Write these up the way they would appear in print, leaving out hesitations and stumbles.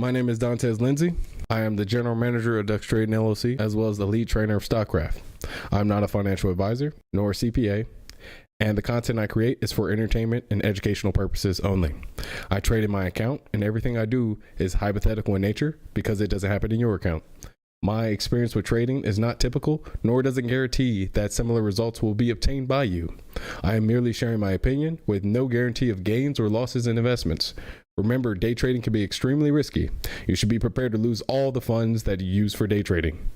My name is Dontez Lindsay. I am the general manager of Ducks Trading LLC, as well as the lead trainer of StockCraft. I'm not a financial advisor, nor a CPA, and the content I create is for entertainment and educational purposes only. I trade in my account, and everything I do is hypothetical in nature because it doesn't happen in your account. My experience with trading is not typical, nor does it guarantee that similar results will be obtained by you. I am merely sharing my opinion with no guarantee of gains or losses in investments. Remember, day trading can be extremely risky. You should be prepared to lose all the funds that you use for day trading.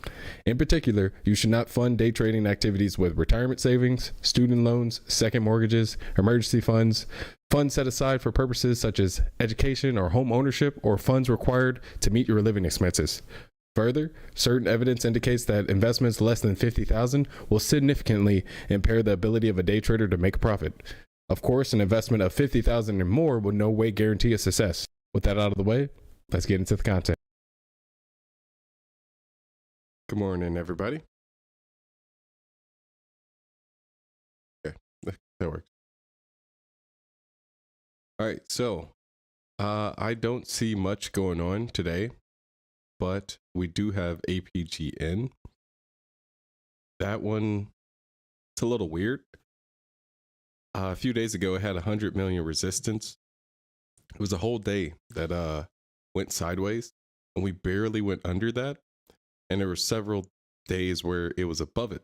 In particular, you should not fund day trading activities with retirement savings, student loans, second mortgages, emergency funds, funds set aside for purposes such as education or home ownership, or funds required to meet your living expenses. Further, certain evidence indicates that investments less than $50,000 will significantly impair the ability of a day trader to make a profit. Of course, an investment of $50,000 or more will no way guarantee a success. With that out of the way, let's get into the content. Good morning, everybody. Okay, that works. All right, so I don't see much going on today, but we do have APGN. That one, it's a little weird. A few days ago, it had 100 million resistance. It was a whole day that went sideways, and we barely went under that. And there were several days where it was above it.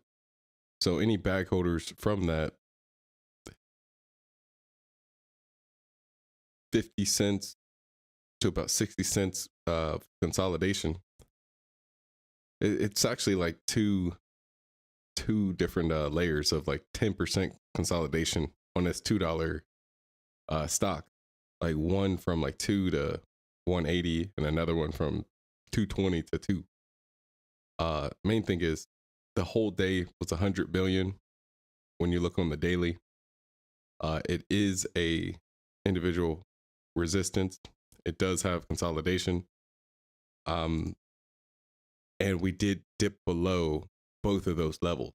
So any bag holders from that 50 cents to about 60 cents of consolidation, it's actually like two different layers of like 10% consolidation on this $2 stock, like one from like 2 to 180 and another one from 220 to 2. Main thing is the whole day was 100 billion. When you look on the daily, it is a individual resistance. It does have consolidation. And we did dip below both of those levels.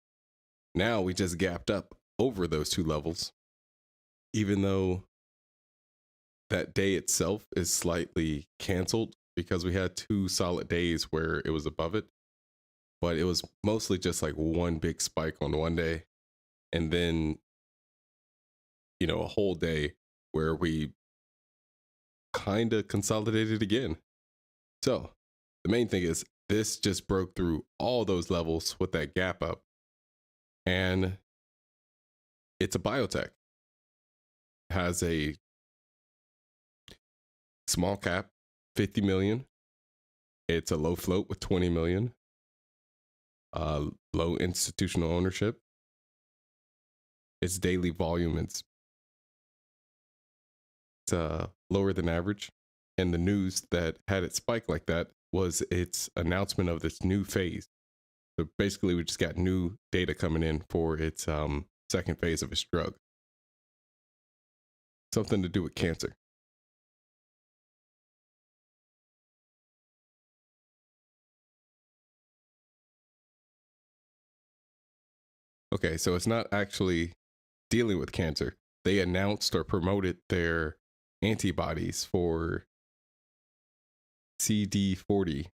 Now we just gapped up over those two levels, even though that day itself is slightly canceled because we had 2 solid days where it was above it, but it was mostly just like one big spike on one day, and then a whole day where we kind of consolidated again. So the main thing is this just broke through all those levels with that gap up, and it's a biotech. It has a small cap, 50 million. It's a low float with 20 million. Low institutional ownership. Its daily volume is lower than average. And the news that had it spike like that was its announcement of this new phase. So basically, we just got new data coming in for its second phase of its drug. Something to do with cancer. Okay, so it's not actually dealing with cancer. They announced or promoted their antibodies for CD40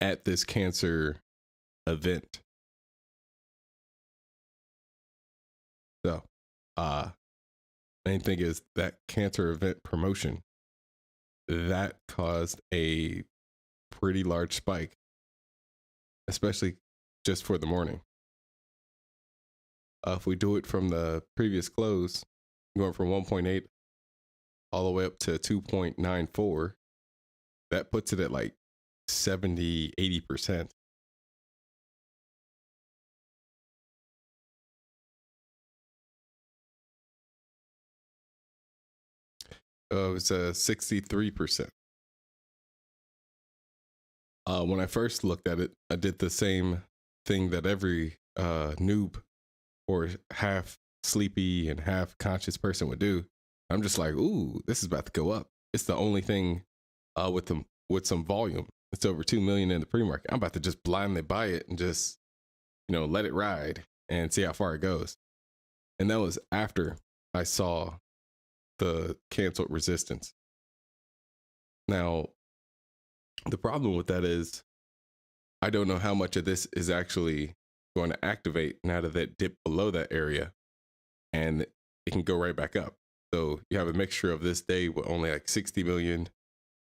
at this cancer event. So, main thing is that cancer event promotion, that caused a pretty large spike, especially just for the morning. If we do it from the previous close, going from 1.8 all the way up to 2.94, that puts it at like 70-80%. It was 63%. When I first looked at it, I did the same thing that every noob or half sleepy and half conscious person would do. I'm just like, ooh, this is about to go up. It's the only thing with some volume. It's over 2 million in the pre-market. I'm about to just blindly buy it and just, let it ride and see how far it goes. And that was after I saw the canceled resistance. Now, the problem with that is I don't know how much of this is actually going to activate now that it dipped below that area, and it can go right back up. So you have a mixture of this day with only like 60 million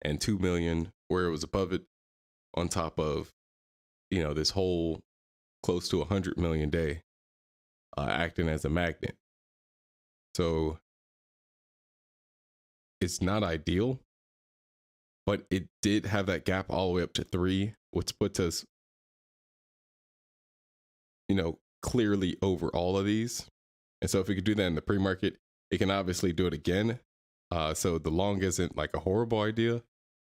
and 2 million where it was above it, on top of, this whole close to 100 million day acting as a magnet. So it's not ideal, but it did have that gap all the way up to 3, which puts us, clearly over all of these. And so if we could do that in the pre-market, it can obviously do it again. So the long isn't like a horrible idea,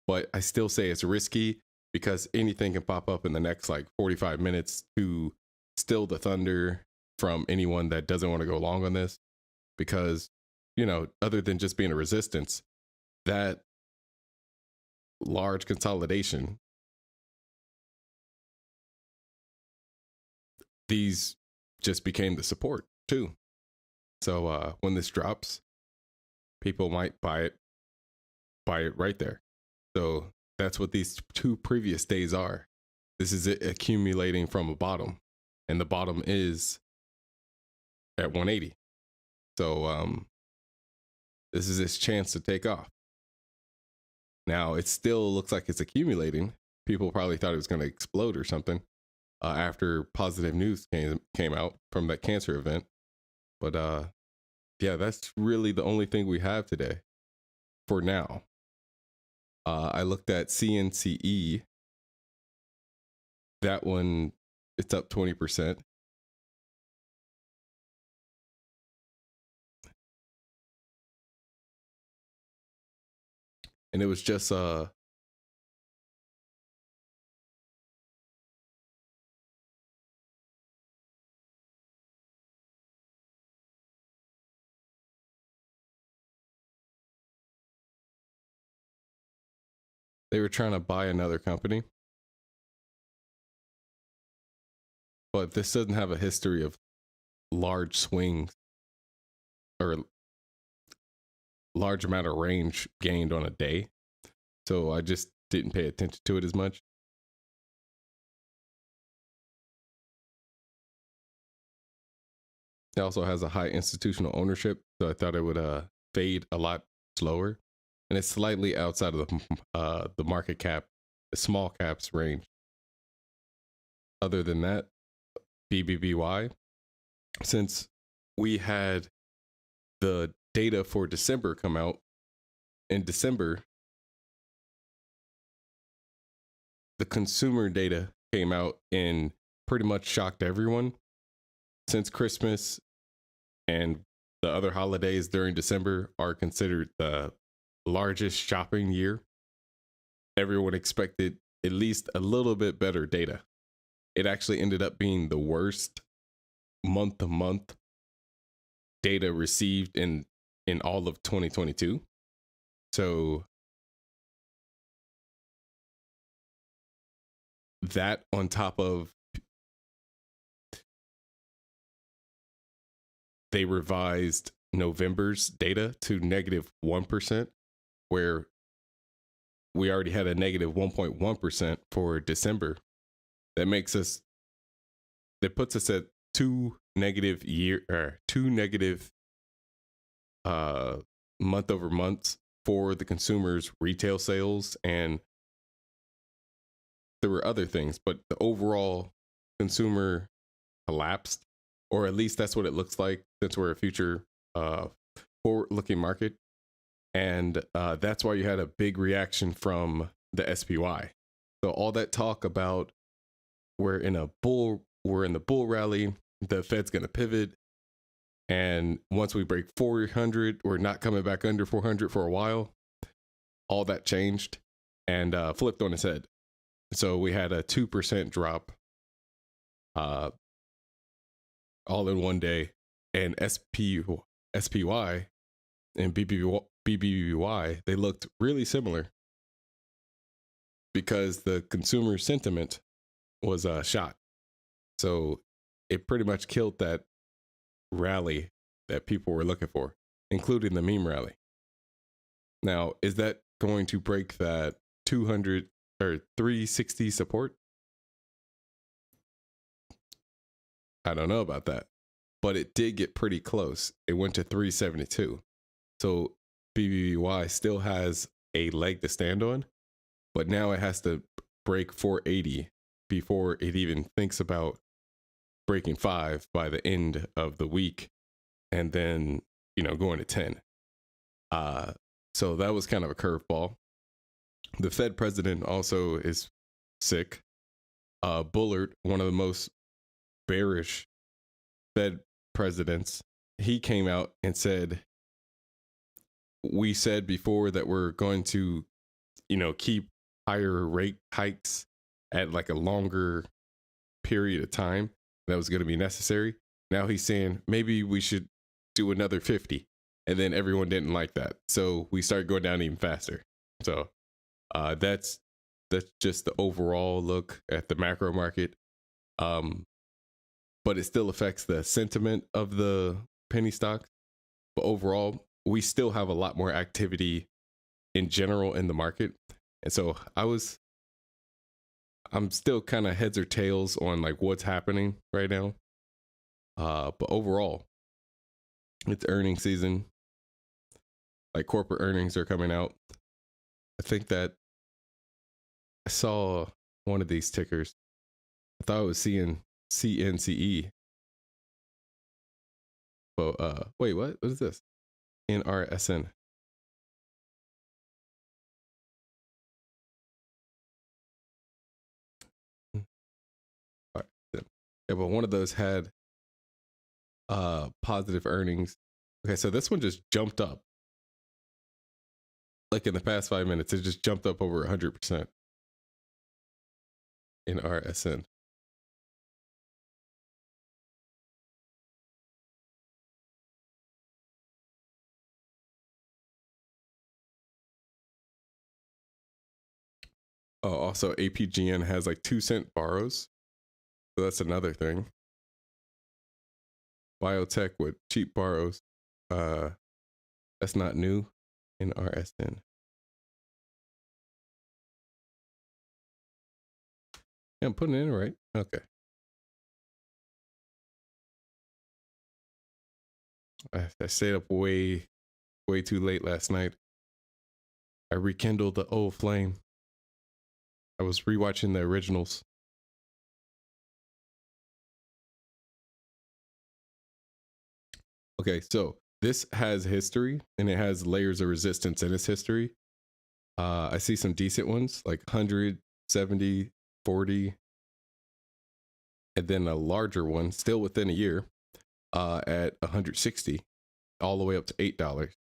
but I still say it's risky because anything can pop up in the next like 45 minutes to still the thunder from anyone that doesn't want to go long on this. Because, other than just being a resistance, that large consolidation, these just became the support too. So when this drops, people might buy it right there. So that's what these 2 previous days are. This is it accumulating from a bottom, and the bottom is at 180. So this is its chance to take off. Now it still looks like it's accumulating. People probably thought it was going to explode or something after positive news came out from that cancer event. But yeah, that's really the only thing we have today for now. I looked at CNCE. That one, it's up 20%. And it was just they were trying to buy another company, but this doesn't have a history of large swings or large amount of range gained on a day. So I just didn't pay attention to it as much. It also has a high institutional ownership, so I thought it would fade a lot slower. And it's slightly outside of the market cap, the small caps range. Other than that, BBBY, since we had the data for December come out in December, the consumer data came out and pretty much shocked everyone. Since Christmas and the other holidays during December are considered the largest shopping year, everyone expected at least a little bit better data. It actually ended up being the worst month-to-month data received in all of 2022. So that on top of they revised November's data to -1%, where we already had a -1.1% for December. That puts us at two negative month over month for the consumers' retail sales. And there were other things, but the overall consumer collapsed, or at least that's what it looks like, since we're a future forward-looking market. And that's why you had a big reaction from the SPY. So all that talk about we're in the bull rally, the Fed's going to pivot, and once we break 400, we're not coming back under 400 for a while. All that changed and flipped on its head. So we had a 2% drop all in one day, and SPY and BBBY, they looked really similar because the consumer sentiment was shot. So it pretty much killed that rally that people were looking for, including the meme rally. Now, is that going to break that 200 or 360 support? I don't know about that, but it did get pretty close. It went to 372. So BBBY still has a leg to stand on, but now it has to break 480 before it even thinks about breaking 5 by the end of the week, and then going to 10. So that was kind of a curveball. The Fed president also is sick. Bullard, one of the most bearish Fed presidents, he came out and said, we said before that we're going to, keep higher rate hikes at like a longer period of time that was going to be necessary. Now he's saying maybe we should do another 50. And then everyone didn't like that. So we started going down even faster. So that's just the overall look at the macro market. But it still affects the sentiment of the penny stock. But overall, we still have a lot more activity in general in the market. And so I'm still kind of heads or tails on like what's happening right now. But overall, it's earnings season. Like corporate earnings are coming out. I think that I saw one of these tickers. I thought it was CNCE. But wait, what is this? NRSN. All right. Yeah, but one of those had positive earnings. Okay, so this one just jumped up. Like in the past 5 minutes, it just jumped up over 100% in RSN. Oh, also APGN has like 2-cent borrows. So that's another thing. Biotech with cheap borrows. That's not new in RSN. Yeah, I'm putting it in right. Okay. I stayed up way too late last night. I rekindled the old flame. I was rewatching the originals. Okay, so this has history and it has layers of resistance in its history. I see some decent ones like 100, 70, 40, and then a larger one still within a year at 160, all the way up to $8.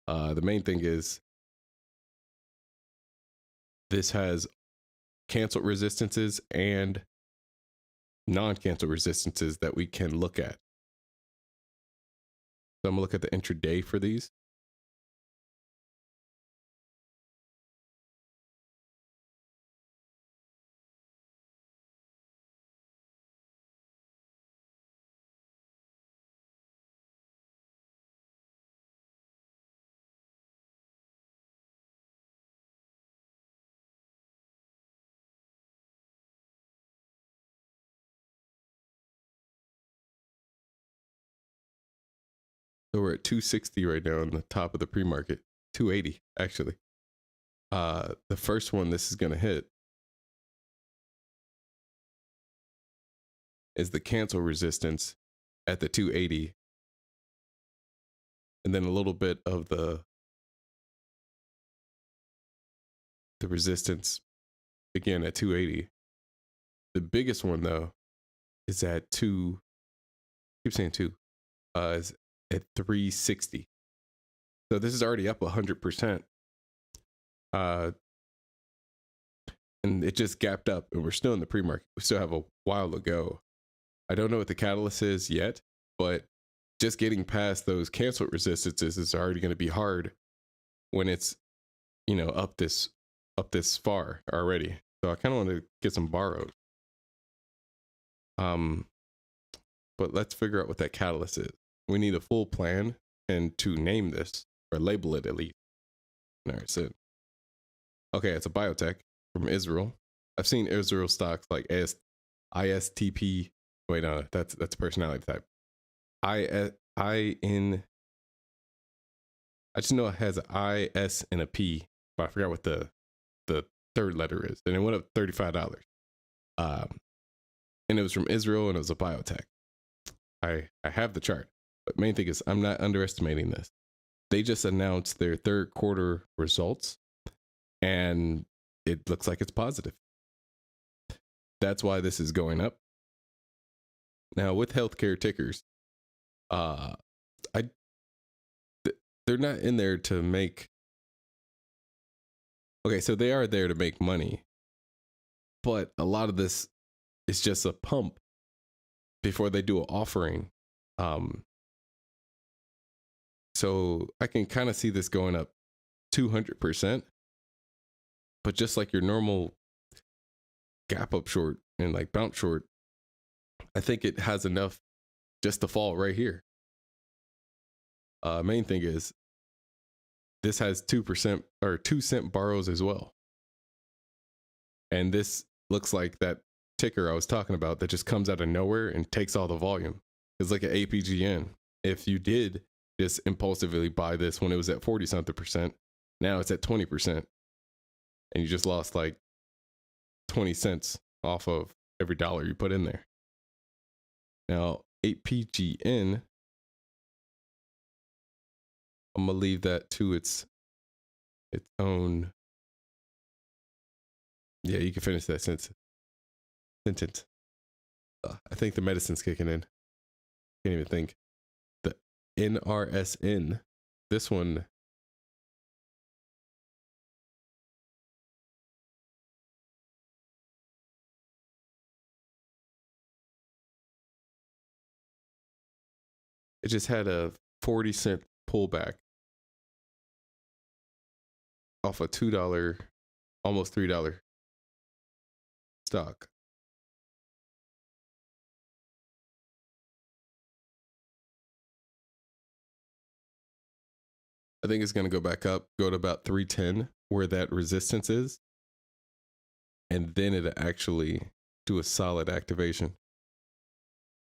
The main thing is this has canceled resistances and non-cancel resistances that we can look at. So I'm gonna look at the intraday for these. So we're at 260 right now on the top of the pre-market, 280 actually. The first one this is gonna hit is the cancel resistance at the 280, and then a little bit of the resistance again at 280. The biggest one though is at keep saying two, is at 360. So this is already up 100%. And it just gapped up and we're still in the pre-market. We still have a while to go. I don't know what the catalyst is yet, but just getting past those canceled resistances is already going to be hard when it's, up this far already. So I kind of want to get some borrowed. But let's figure out what that catalyst is. We need a full plan and to name this or label it at least. All right, so okay, it's a biotech from Israel. I've seen Israel stocks like ISTP. Wait, no, that's a personality type. I just know it has an I, S, and a P, but I forgot what the third letter is. And it went up $35. And it was from Israel, and it was a biotech. I have the chart, but main thing is I'm not underestimating this. They just announced their third quarter results, and it looks like it's positive. That's why this is going up. Now with healthcare tickers, they're not in there to make. Okay, so they are there to make money, but a lot of this is just a pump before they do an offering. So I can kind of see this going up 200%, but just like your normal gap up short and like bounce short, I think it has enough just to fall right here. Main thing is this has 2% or 2 cent borrows as well. And this looks like that ticker I was talking about that just comes out of nowhere and takes all the volume. It's like an APGN. If you did just impulsively buy this when it was at 40 something percent, now it's at 20%. And you just lost like 20 cents off of every dollar you put in there. Now, APGN, I'm going to leave that to its own. Yeah, you can finish that sentence. I think the medicine's kicking in. Can't even think. The NRSN, this one. It just had a 40-cent pullback off a $2, almost $3 stock. I think it's going to go back up, go to about 310, where that resistance is. And then it'll actually do a solid activation.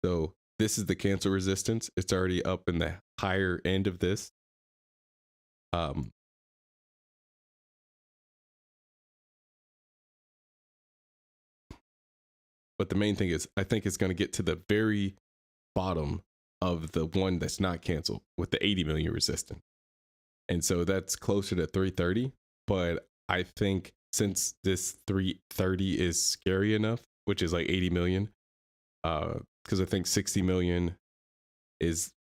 So this is the cancel resistance. It's already up in the higher end of this. But the main thing is, I think it's going to get to the very bottom of the one that's not canceled with the 80 million resistance. And so that's closer to 330. But I think since this 330 is scary enough, which is like 80 million, because I think 60 million is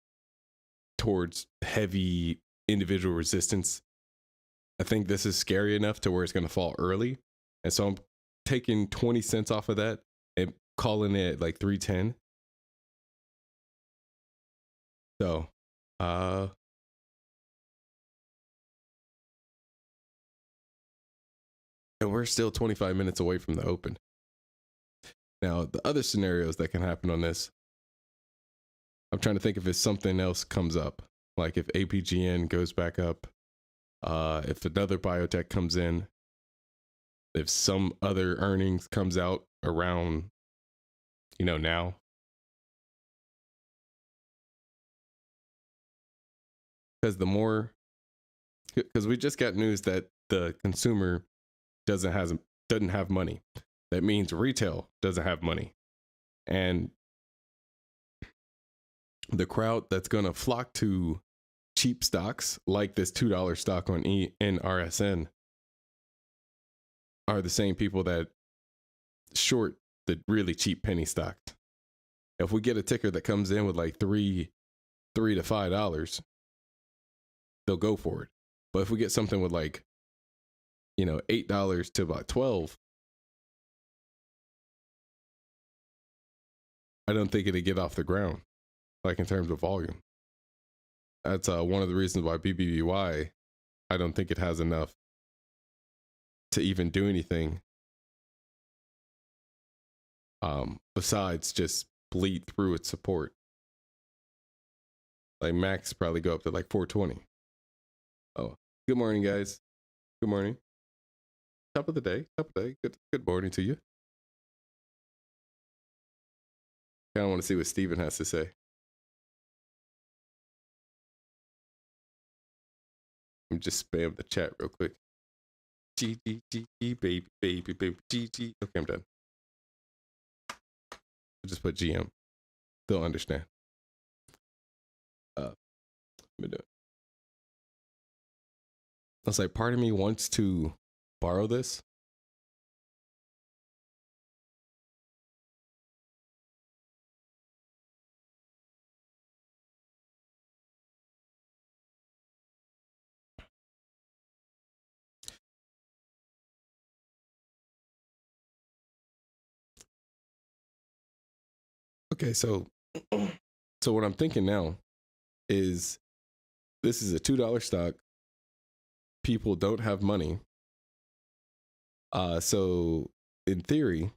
towards heavy individual resistance. I think this is scary enough to where it's going to fall early. And so I'm taking 20 cents off of that and calling it like 310. So, and we're still 25 minutes away from the open. Now, the other scenarios that can happen on this, I'm trying to think if it's something else comes up, like if APGN goes back up, if another biotech comes in, if some other earnings comes out around, now. Because we just got news that the consumer doesn't have money. That means retail doesn't have money. And the crowd that's going to flock to cheap stocks like this $2 stock on NRSN are the same people that short the really cheap penny stocks. If we get a ticker that comes in with like $3 to $5, they'll go for it. But if we get something with like, $8 to about 12, I don't think it'd get off the ground, like in terms of volume. That's one of the reasons why BBBY, I don't think it has enough to even do anything besides just bleed through its support. Like max probably go up to like 420. Oh, good morning, guys. Good morning. Top of the day. Top of the day. Good morning to you. Kind of want to see what Steven has to say. Let me just spam the chat real quick. GG, baby, GG. Okay, I'm done. I just put GM. They'll understand. Let me do it. I was like, part of me wants to borrow this. Okay, so what I'm thinking now is this is a $2 stock. People don't have money. So in theory,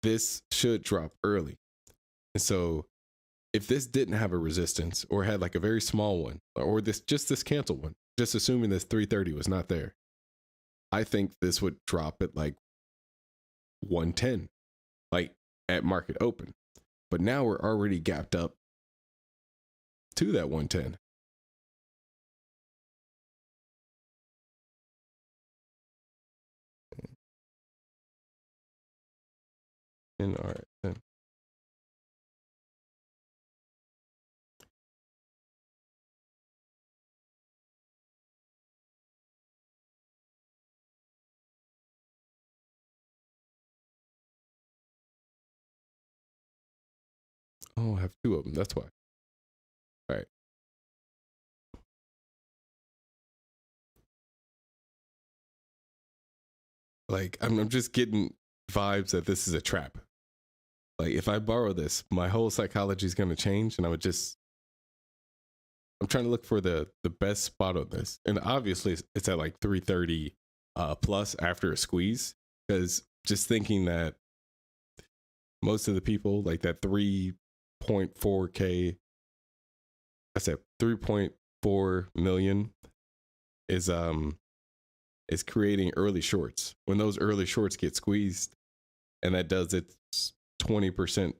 this should drop early. And so if this didn't have a resistance or had like a very small one, or this cancel one, just assuming this 330 was not there, I think this would drop at like 110, like at market open. But now we're already gapped up to that 110. And all right, then. Oh, I have two of them. That's why. All right. Like I'm just getting vibes that this is a trap. Like if I borrow this, my whole psychology is going to change, and I'm trying to look for the best spot on this, and obviously it's at like 330 plus after a squeeze, because just thinking that most of the people like that 3.4k, I said 3.4 million is creating early shorts. When those early shorts get squeezed, and that does its 20%,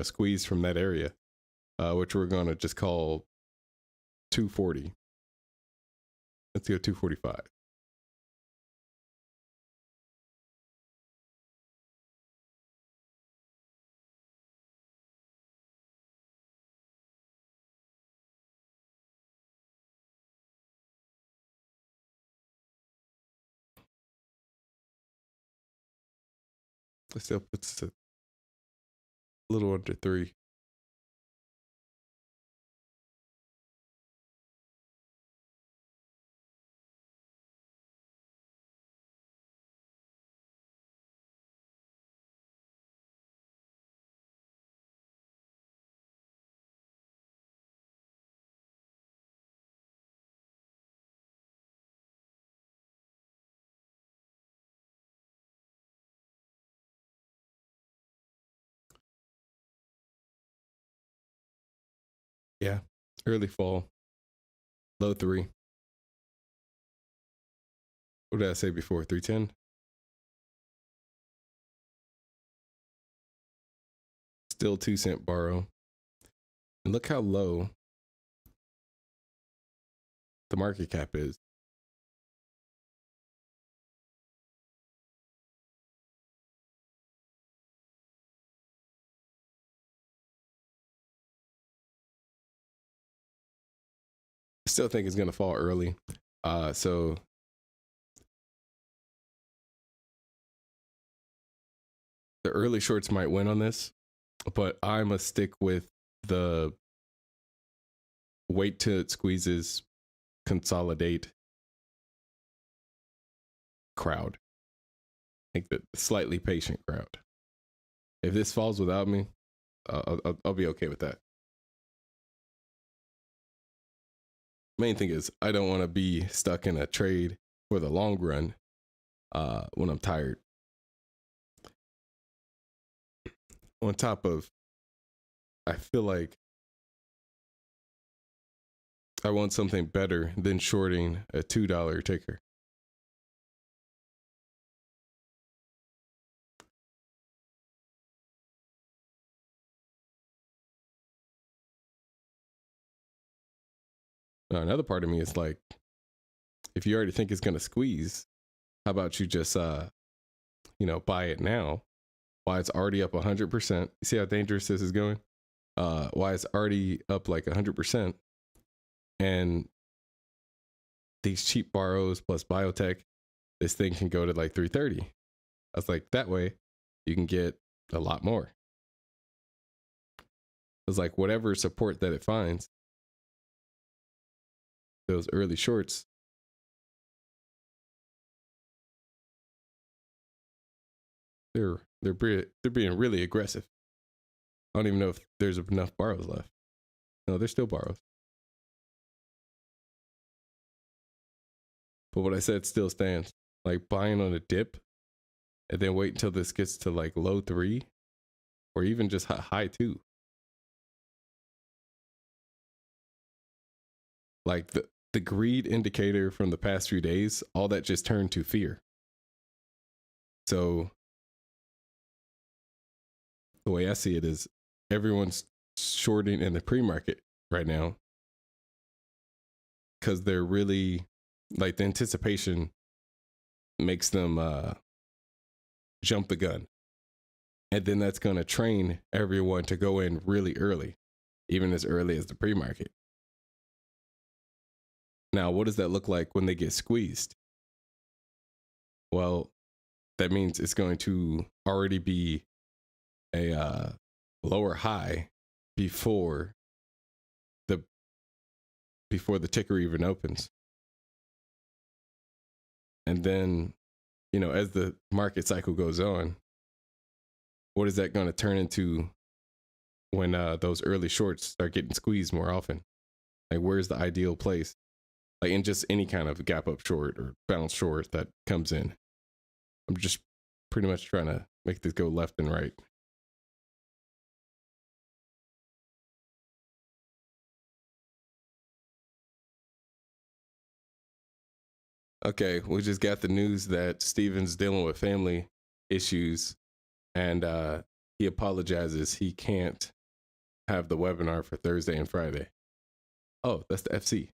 squeeze from that area, which we're gonna just call 240. Let's go 245. It still puts a little under 3. Yeah, early fall, low 3. What did I say before? 310. Still 2 cent borrow. And look how low the market cap is. I still think it's going to fall early. So the early shorts might win on this, but I'm going to stick with the wait till it squeezes, consolidate crowd. I think the slightly patient crowd. If this falls without me, I'll be okay with that. Main thing is I don't want to be stuck in a trade for the long run when I'm tired. On top of, I feel like I want something better than shorting a $2 ticker. Now, another part of me is like, if you already think it's going to squeeze, how about you just, buy it now? Why it's already up 100%. You see how dangerous this is going? Why it's already up like 100%. And these cheap borrows plus biotech, this thing can go to like 330. I was like, that way you can get a lot more. It's like whatever support that it finds, those early shorts, they're being really aggressive. I don't even know if there's enough borrows left. No, there's still borrows. But what I said still stands. Like buying on a dip and then wait until this gets to like low 3 or even just high 2. Like the greed indicator from the past few days, all that just turned to fear. So the way I see it is everyone's shorting in the pre-market right now because they're really like the anticipation makes them jump the gun. And then that's going to train everyone to go in really early, even as early as the pre-market. Now, what does that look like when they get squeezed? Well, that means it's going to already be a lower high before the ticker even opens. And then, as the market cycle goes on, what is that going to turn into when those early shorts start getting squeezed more often? Like, where's the ideal place? Like in just any kind of gap up short or bounce short that comes in. I'm just pretty much trying to make this go left and right. Okay, we just got the news that Steven's dealing with family issues and he apologizes he can't have the webinar for Thursday and Friday. Oh, that's the FC.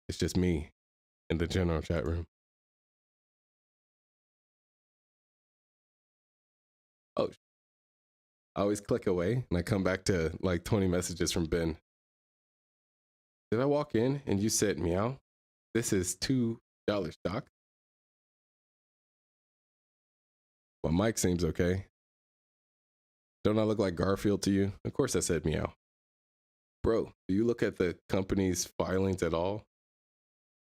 It's just me in the general chat room. Oh, I always click away and I come back to like 20 messages from Ben. Did I walk in and you said meow? This is $2 stock. Well, Mike seems okay. Don't I look like Garfield to you? Of course I said meow. Bro, do you look at the company's filings at all?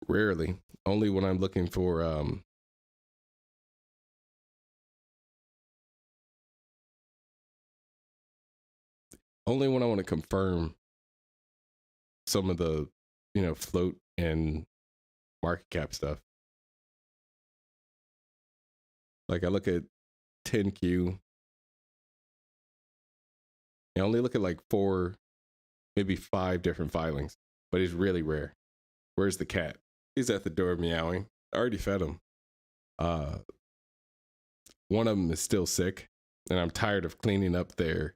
Rarely. Only when I'm looking for only when I want to confirm some of the, float and market cap stuff. Like I look at 10Q. I only look at like 4, maybe 5 different filings, but it's really rare. Where's the cat? He's at the door meowing. I already fed him. One of them is still sick, and I'm tired of cleaning up their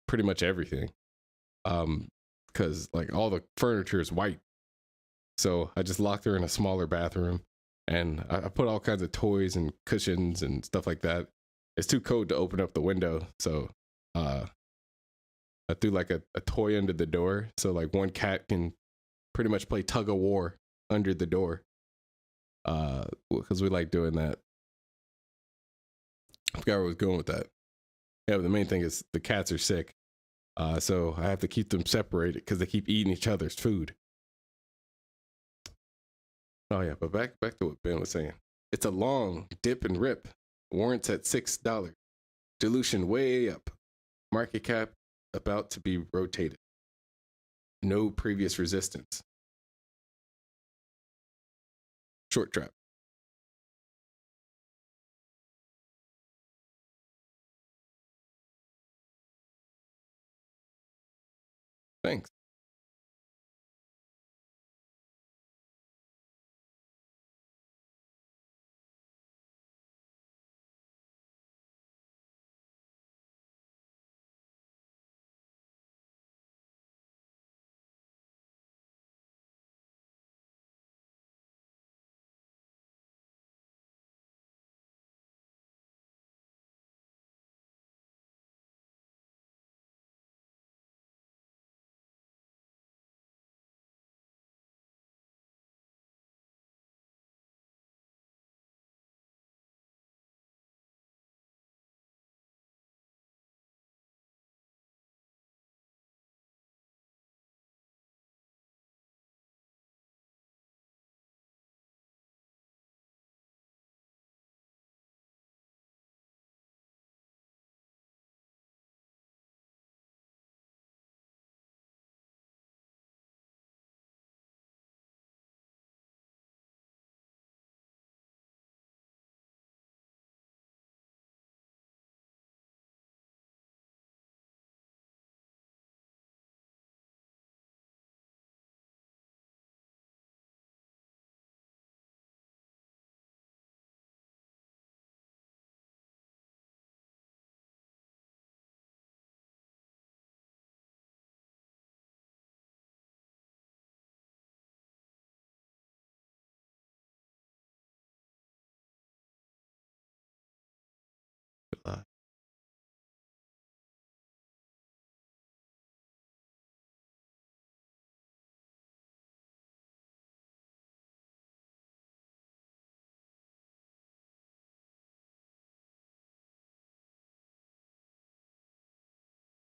pretty much everything. Because like all the furniture is white. So I just locked her in a smaller bathroom and I put all kinds of toys and cushions and stuff like that. It's too cold to open up the window. So I threw like a toy under the door. So like one cat can pretty much play tug of war under the door. Because we like doing that. I forgot where I was going with that. Yeah, but the main thing is the cats are sick. So I have to keep them separated because they keep eating each other's food. Oh yeah, but back to what Ben was saying. It's a long dip and rip. Warrants at $6. Dilution way up. Market cap about to be rotated. No previous resistance. Short trap. Thanks.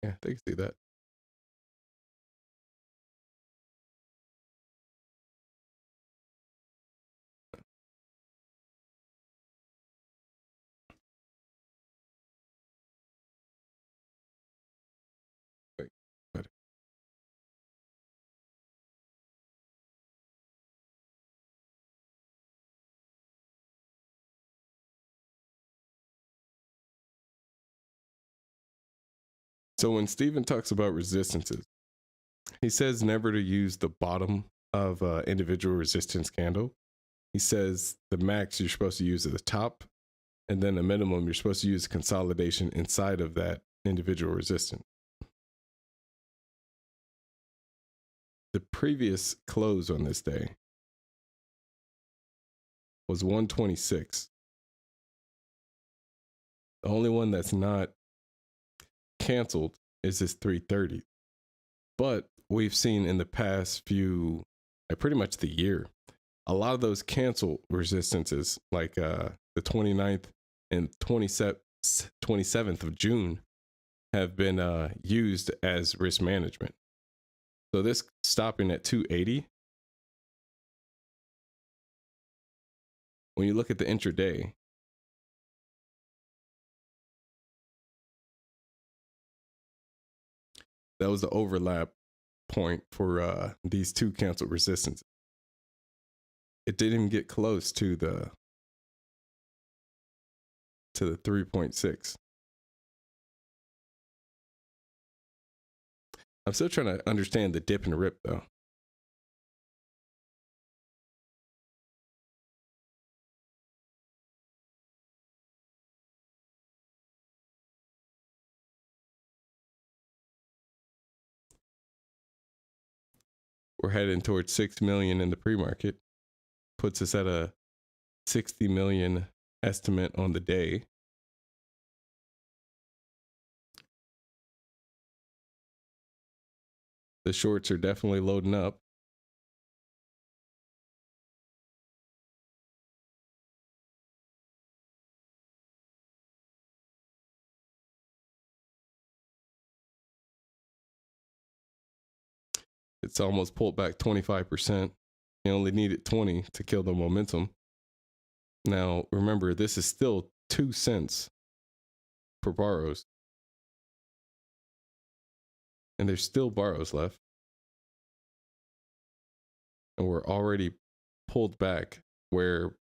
Yeah, they can see that. Wait, but so when Steven talks about resistances, he says never to use the bottom of individual resistance candle. He says the max you're supposed to use at the top, and then the minimum you're supposed to use consolidation inside of that individual resistance. The previous close on this day was 126. The only one that's not canceled is this 330. But we've seen in the past few, like pretty much the year, a lot of those cancel resistances, like the 29th and 27th of June, have been used as risk management. So this stopping at 280, when you look at the intraday, that was the overlap point for these two canceled resistances. It didn't even get close to the 3.6. I'm still trying to understand the dip and rip though. We're heading towards 6 million in the pre-market, puts us at a 60 million estimate on the day. The shorts are definitely loading up. It's almost pulled back 25%. You only needed 20 to kill the momentum. Now, remember, this is still 2 cents for borrows. And there's still borrows left. And we're already pulled back where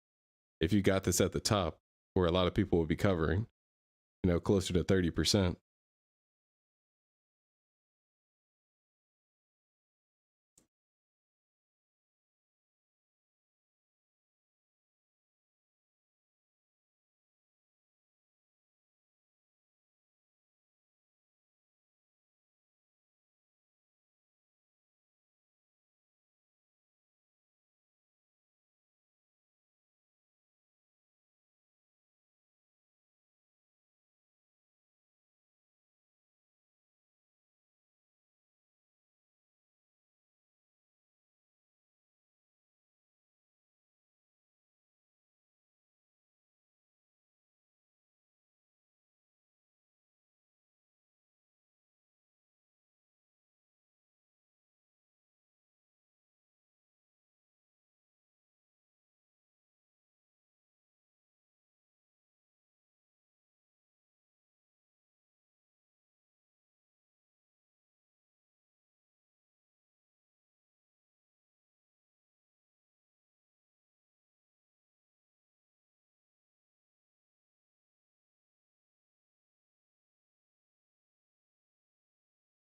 if you got this at the top, where a lot of people would be covering, closer to 30%.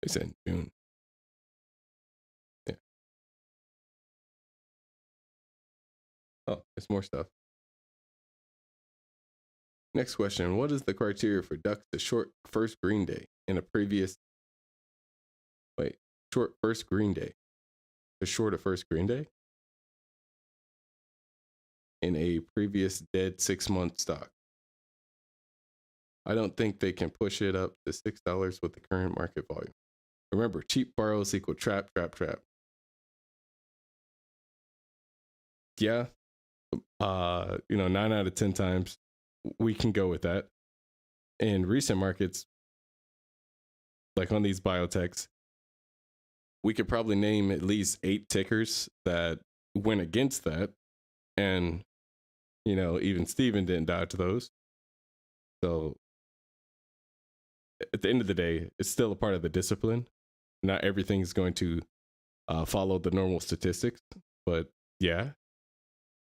They said June. Yeah. Oh, there's more stuff. Next question. What is the criteria for ducks to short first green day in a previous short first green day? To short a first green day in a previous dead 6-month stock. I don't think they can push it up to $6 with the current market volume. Remember, cheap borrows equal trap. Yeah. 9 out of 10 times we can go with that. In recent markets, like on these biotechs, we could probably name at least 8 tickers that went against that. And, even Steven didn't dodge those. So at the end of the day, it's still a part of the discipline. Not everything's going to follow the normal statistics, but yeah,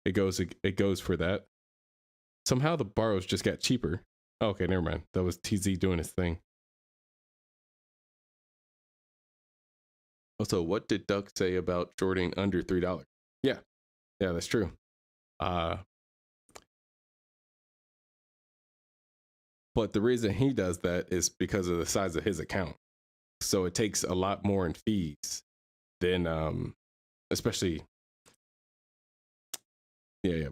it goes for that. Somehow the borrows just got cheaper. Okay, never mind. That was TZ doing his thing. Also, what did Duck say about shorting under $3? Yeah, that's true. But the reason he does that is because of the size of his account. So it takes a lot more in fees than, especially. Yeah.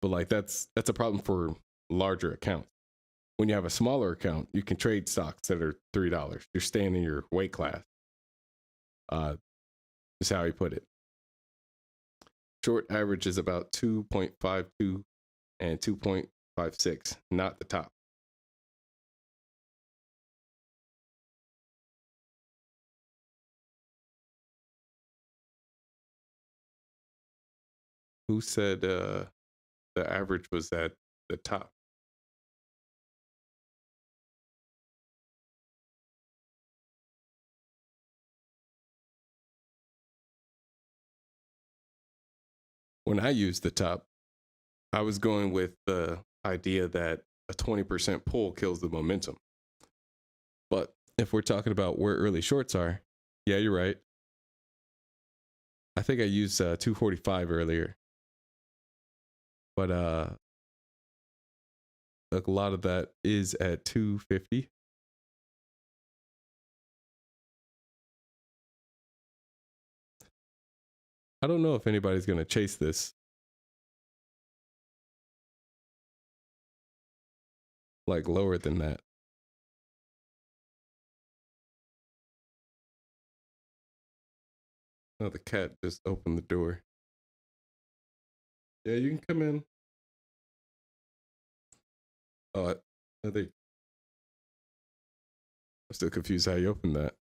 But like that's a problem for larger accounts. When you have a smaller account, you can trade stocks that are $3. You're staying in your weight class. Is how he put it. Short average is about 2.52 and 2.56, not the top. Who said the average was at the top? When I used the top, I was going with the idea that a 20% pull kills the momentum. But if we're talking about where early shorts are, yeah, you're right. I think I used 245 earlier. But a lot of that is at 250. I don't know if anybody's going to chase this. Like lower than that. Oh, the cat just opened the door. Yeah, you can come in. Oh, I think I'm still confused how you opened that.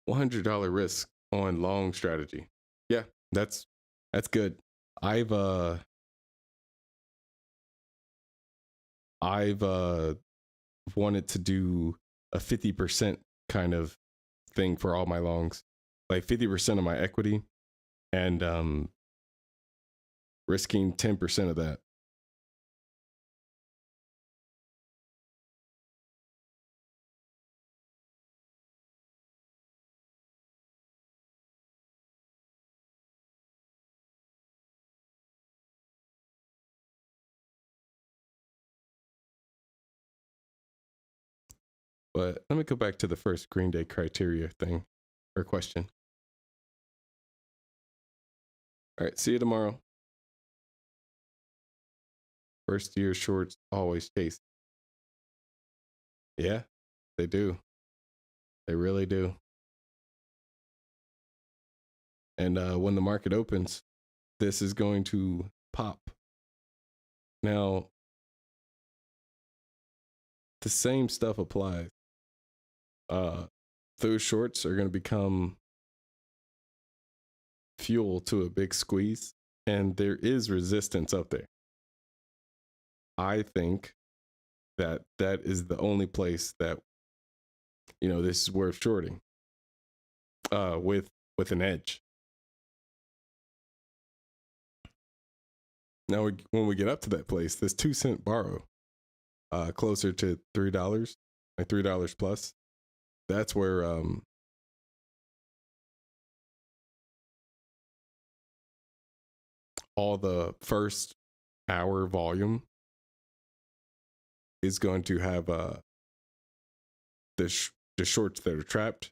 $100 risk on long strategy. Yeah, that's good. I've wanted to do a 50% kind of thing for all my longs, like 50% of my equity, and risking 10% of that. But let me go back to the first Green Day criteria thing or question. All right, see you tomorrow. First year shorts always chase. Yeah, they do. They really do. And when the market opens, this is going to pop. Now, the same stuff applies. Those shorts are going to become fuel to a big squeeze, and there is resistance up there. I think that is the only place that this is worth shorting with an edge. Now, when we get up to that place, this 2-cent borrow closer to $3, like $3 plus. That's where all the first hour volume is going to have the shorts that are trapped,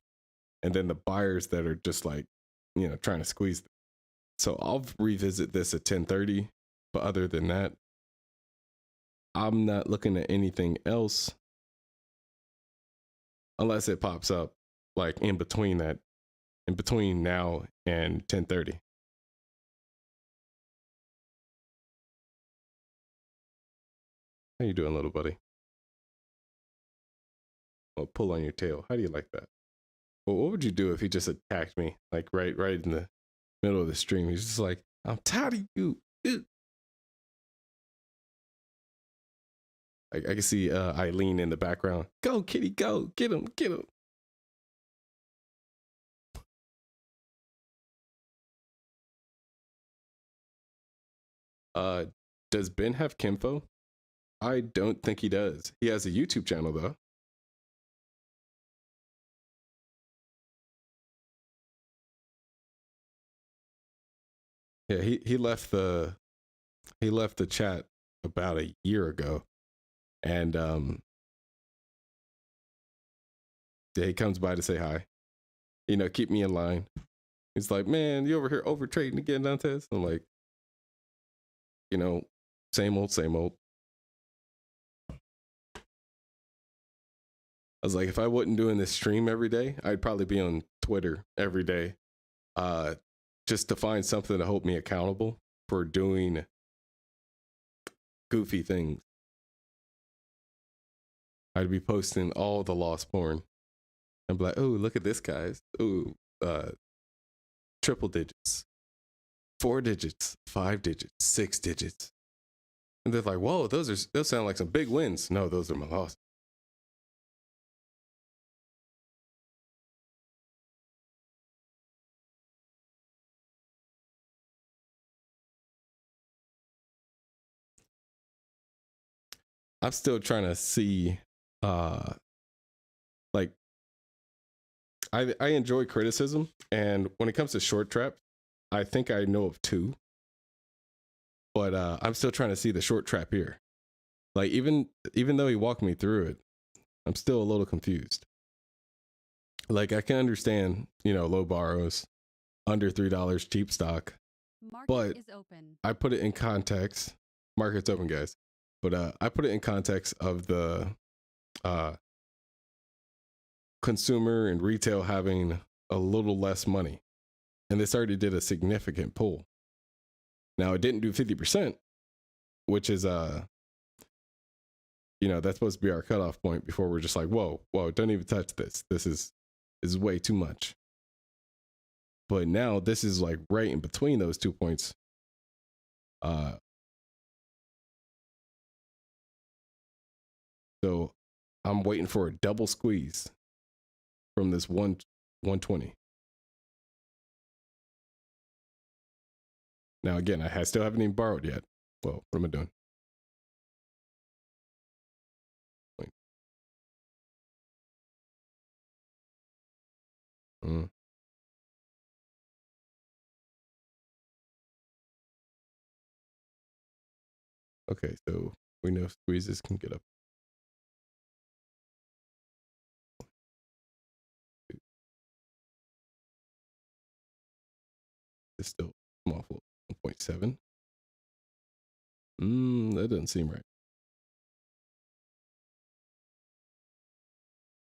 and then the buyers that are just like, trying to squeeze them. So I'll revisit this at 10:30, but other than that, I'm not looking at anything else unless it pops up like in between now and 10:30. How you doing, little buddy? I'll pull on your tail. How do you like that? Well, what would you do if he just attacked me like right in the middle of the stream? He's just like, I'm tired of you. I can see Eileen in the background. Go, kitty, go. Get him, get him. Does Ben have Kimfo? I don't think he does. He has a YouTube channel though. Yeah, he left the chat about a year ago, and yeah, he comes by to say hi. Keep me in line. He's like, man, you over here over trading again, Dontez? I'm like, same old, same old. I was like, if I wasn't doing this stream every day, I'd probably be on Twitter every day, just to find something to hold me accountable for doing goofy things. I'd be posting all the lost porn. I'd be like, oh, look at this, guys. Oh, triple digits, 4 digits, 5 digits, 6 digits. And they're like, whoa, those sound like some big wins. No, those are my losses. I'm still trying to see, like, I enjoy criticism, and when it comes to short traps, I think I know of 2, but I'm still trying to see the short trap here. Like, even though he walked me through it, I'm still a little confused. Like, I can understand, low borrows, under $3 cheap stock, but is open. I put it in context. Market's open, guys. But I put it in context of the consumer and retail having a little less money. And this already did a significant pull. Now, it didn't do 50%, which is, that's supposed to be our cutoff point before we're just like, whoa, don't even touch this. This is way too much. But now this is like right in between those 2 points. So I'm waiting for a double squeeze from this 120. Now, again, I still haven't even borrowed yet. Well, what am I doing? Okay, so we know squeezes can get up. It's still small for 1.7. That doesn't seem right.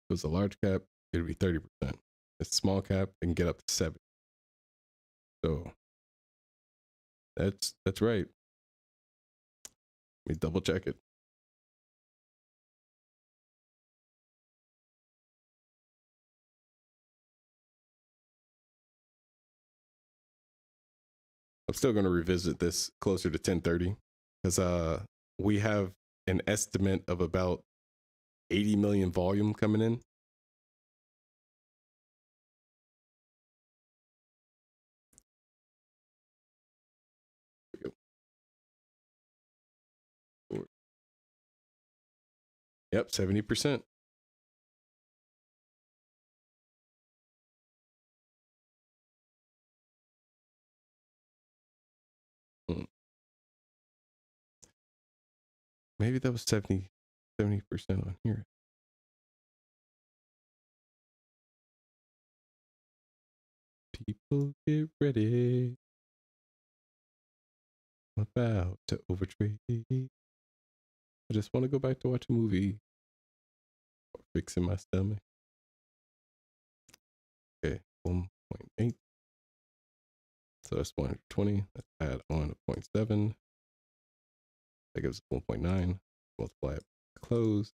If it's a large cap, it'd be 30%. It's small cap, it can get up to 7. So that's right. Let me double check it. I'm still going to revisit this closer to 10:30 because we have an estimate of about 80 million volume coming in. Yep, 70%. Mm. Maybe that was 70% on here. People get ready. I'm about to overtrade. I just want to go back to watch a movie or fixing my stomach. Okay, 1.8. So that's 120. Let's add on a 0.7. That gives 1.9. Multiply it, close.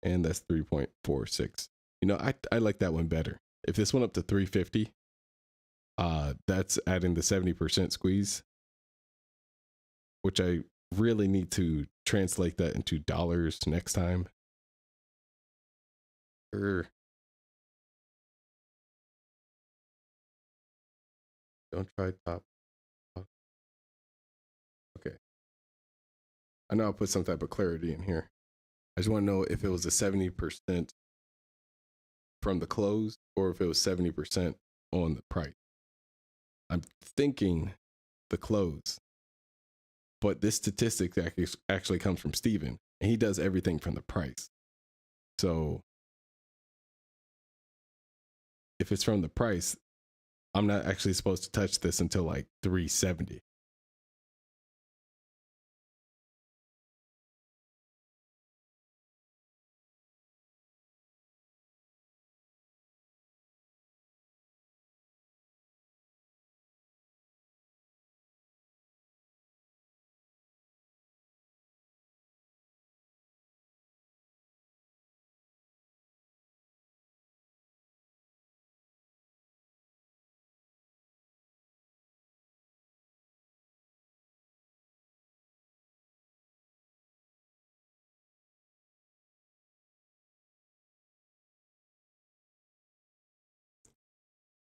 And that's 3.46. You know, I like that one better. If this went up to 350, that's adding the 70% squeeze, which I really need to translate that into dollars next time. Don't try top. Okay. I know I'll put some type of clarity in here. I just want to know if it was a 70% from the close or if it was 70% on the price. I'm thinking the close, but this statistic actually comes from Steven, and he does everything from the price. So if it's from the price, I'm not actually supposed to touch this until like 370.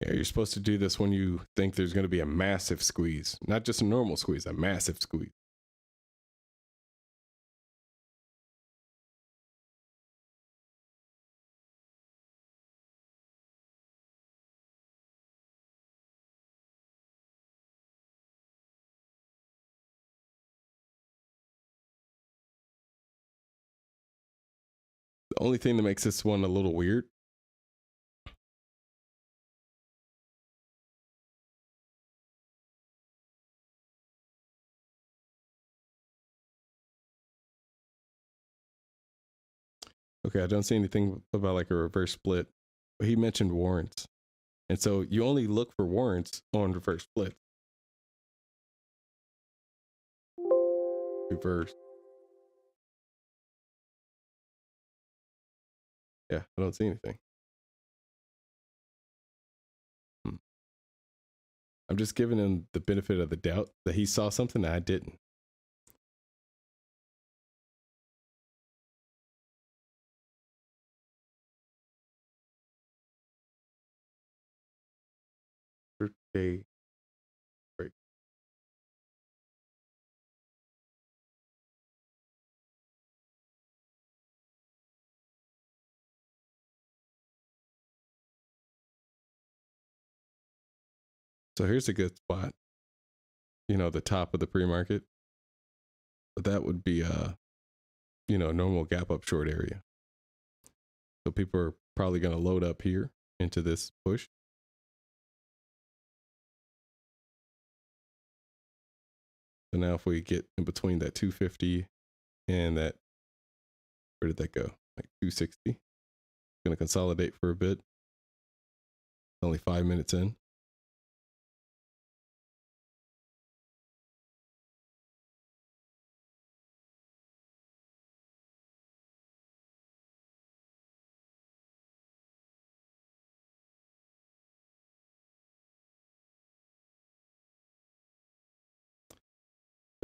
Yeah, you're supposed to do this when you think there's going to be a massive squeeze, not just a normal squeeze, a massive squeeze. The only thing that makes this one a little weird, okay, I don't see anything about like a reverse split, but he mentioned warrants. And so you only look for warrants on reverse split. Reverse. Yeah, I don't see anything. I'm just giving him the benefit of the doubt that he saw something that I didn't. Birthday break. So here's a good spot. You know, the top of the pre-market. But that would be normal gap up short area. So people are probably going to load up here into this push. So now if we get in between that 250 and that, where did that go? Like 260. Going to consolidate for a bit. Only 5 minutes in.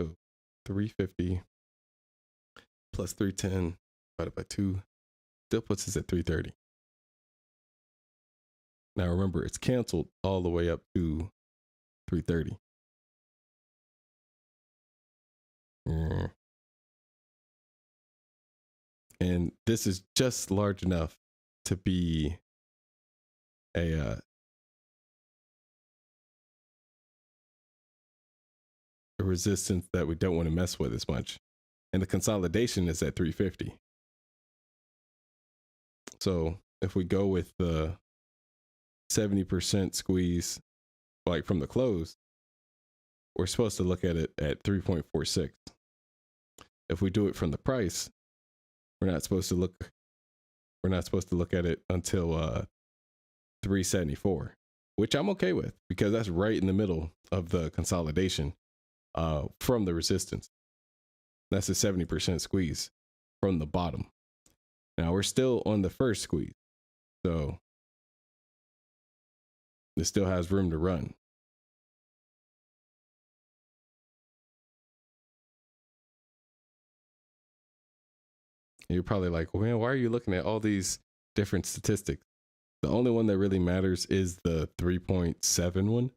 So 350 plus 310 divided by 2 still puts us at 330. Now remember, it's canceled all the way up to 330. And this is just large enough to be a resistance that we don't want to mess with as much. And the consolidation is at 350. So if we go with the 70% squeeze, like from the close, we're supposed to look at it at 3.46. If we do it from the price, we're not supposed to look at it until 374, which I'm okay with because that's right in the middle of the consolidation from the resistance. That's a 70% squeeze from the bottom. Now we're still on the first squeeze, so it still has room to run. And you're probably like, well, man, why are you looking at all these different statistics? The only one that really matters is the 3.7 one,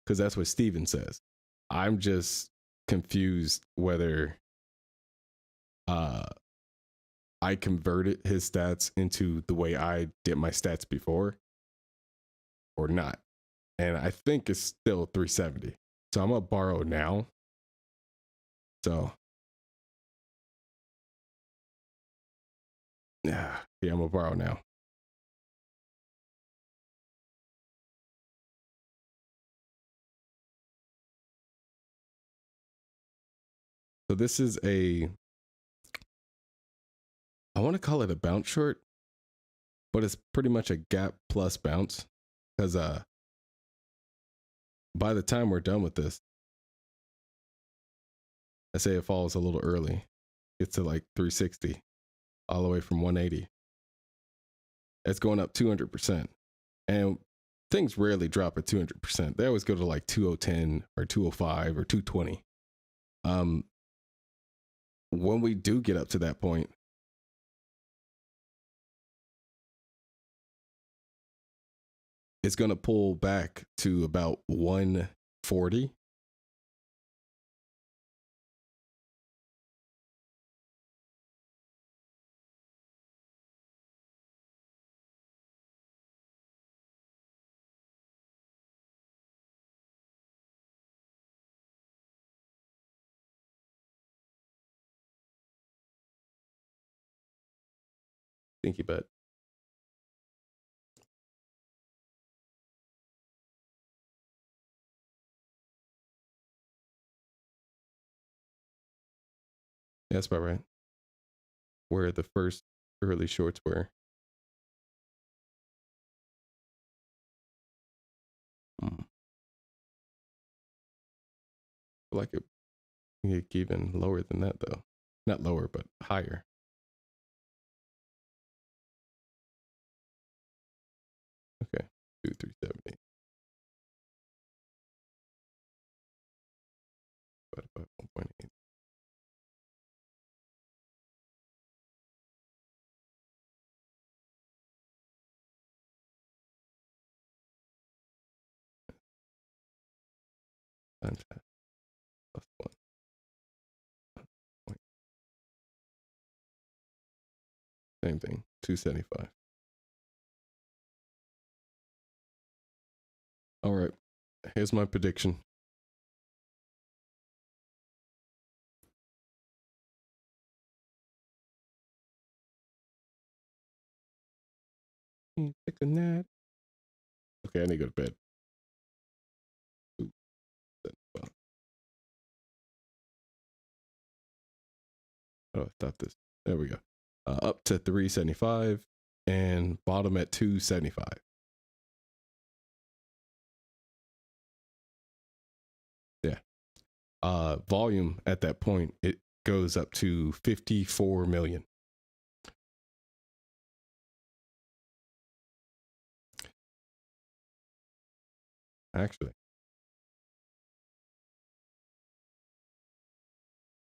because that's what Steven says. I'm just confused whether I converted his stats into the way I did my stats before or not. And I think it's still 370. So I'm going to borrow now. So, yeah, I'm going to borrow now. So this is I want to call it a bounce short, but it's pretty much a gap plus bounce because by the time we're done with this, I say it falls a little early. It's to like 360 all the way from 180. It's going up 200%. And things rarely drop at 200%. They always go to like 2010 or 205 or 220. When we do get up to that point, it's going to pull back to about 140. Thinky bet. Yeah, that's about right. Where the first early shorts were. Like it even lower than that though. Not lower, but higher. Okay, 370. About 1.8. Times that plus 1. Same thing, 275. All right, here's my prediction. Take a nap. Okay, I need to go to bed. Oh, stop this. There we go. Up to 375 and bottom at 275. Yeah. Volume at that point, it goes up to 54 million. Actually,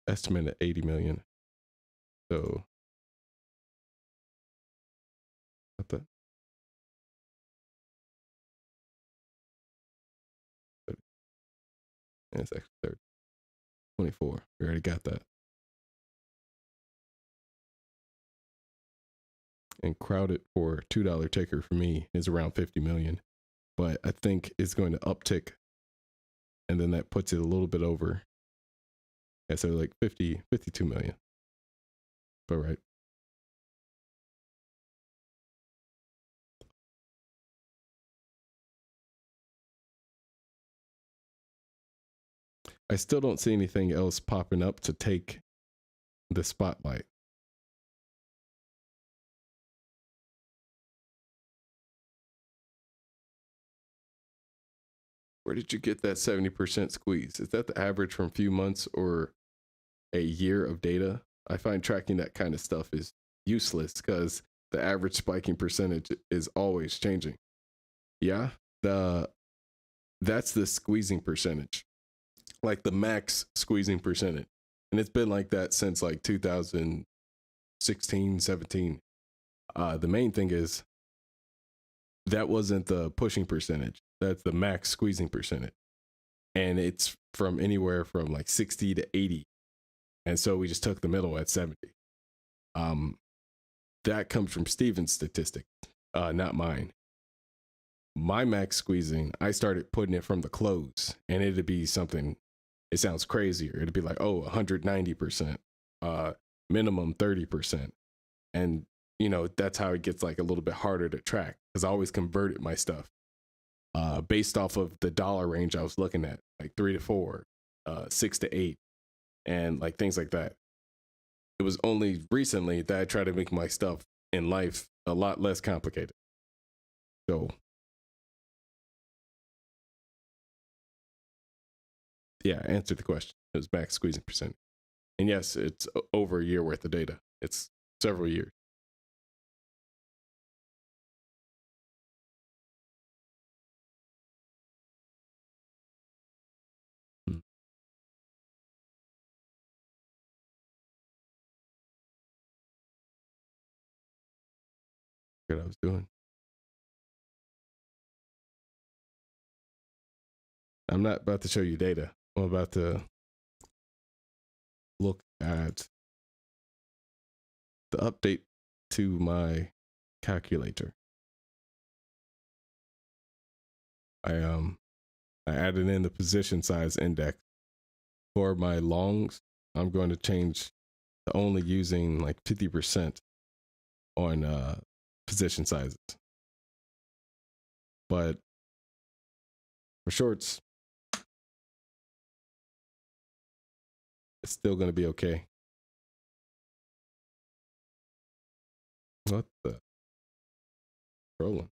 estimate at 80 million. So, what the? It's actually 30. 24. We already got that. and crowded for $2 ticker for me is around 50 million. But I think it's going to uptick, and then that puts it a little bit over. Yeah, so like 52 million. But right. I still don't see anything else popping up to take the spotlight. Where did you get that 70% squeeze? Is that the average from a few months or a year of data? I find tracking that kind of stuff is useless because the average spiking percentage is always changing. Yeah, that's the squeezing percentage, like the max squeezing percentage. And it's been like that since like 2016, 17. The main thing is that wasn't the pushing percentage. That's the max squeezing percentage. And it's from anywhere from like 60 to 80. And so we just took the middle at 70. That comes from Steven's statistic, not mine. My max squeezing, I started putting it from the close, and it'd be something, it sounds crazier. It'd be like, 190%, minimum 30%. And, that's how it gets like a little bit harder to track, because I always converted my stuff based off of the dollar range I was looking at, like 3 to 4, 6 to 8, and like things like that. It was only recently that I tried to make my stuff in life a lot less complicated. So, yeah, answer the question. It was max squeezing percentage. And yes, it's over a year worth of data. It's several years. What I was doing. I'm not about to show you data. I'm about to look at the update to my calculator. I added in the position size index for my longs. I'm going to change to only using like 50% on position sizes. But for shorts, it's still going to be okay. What the? Rolling.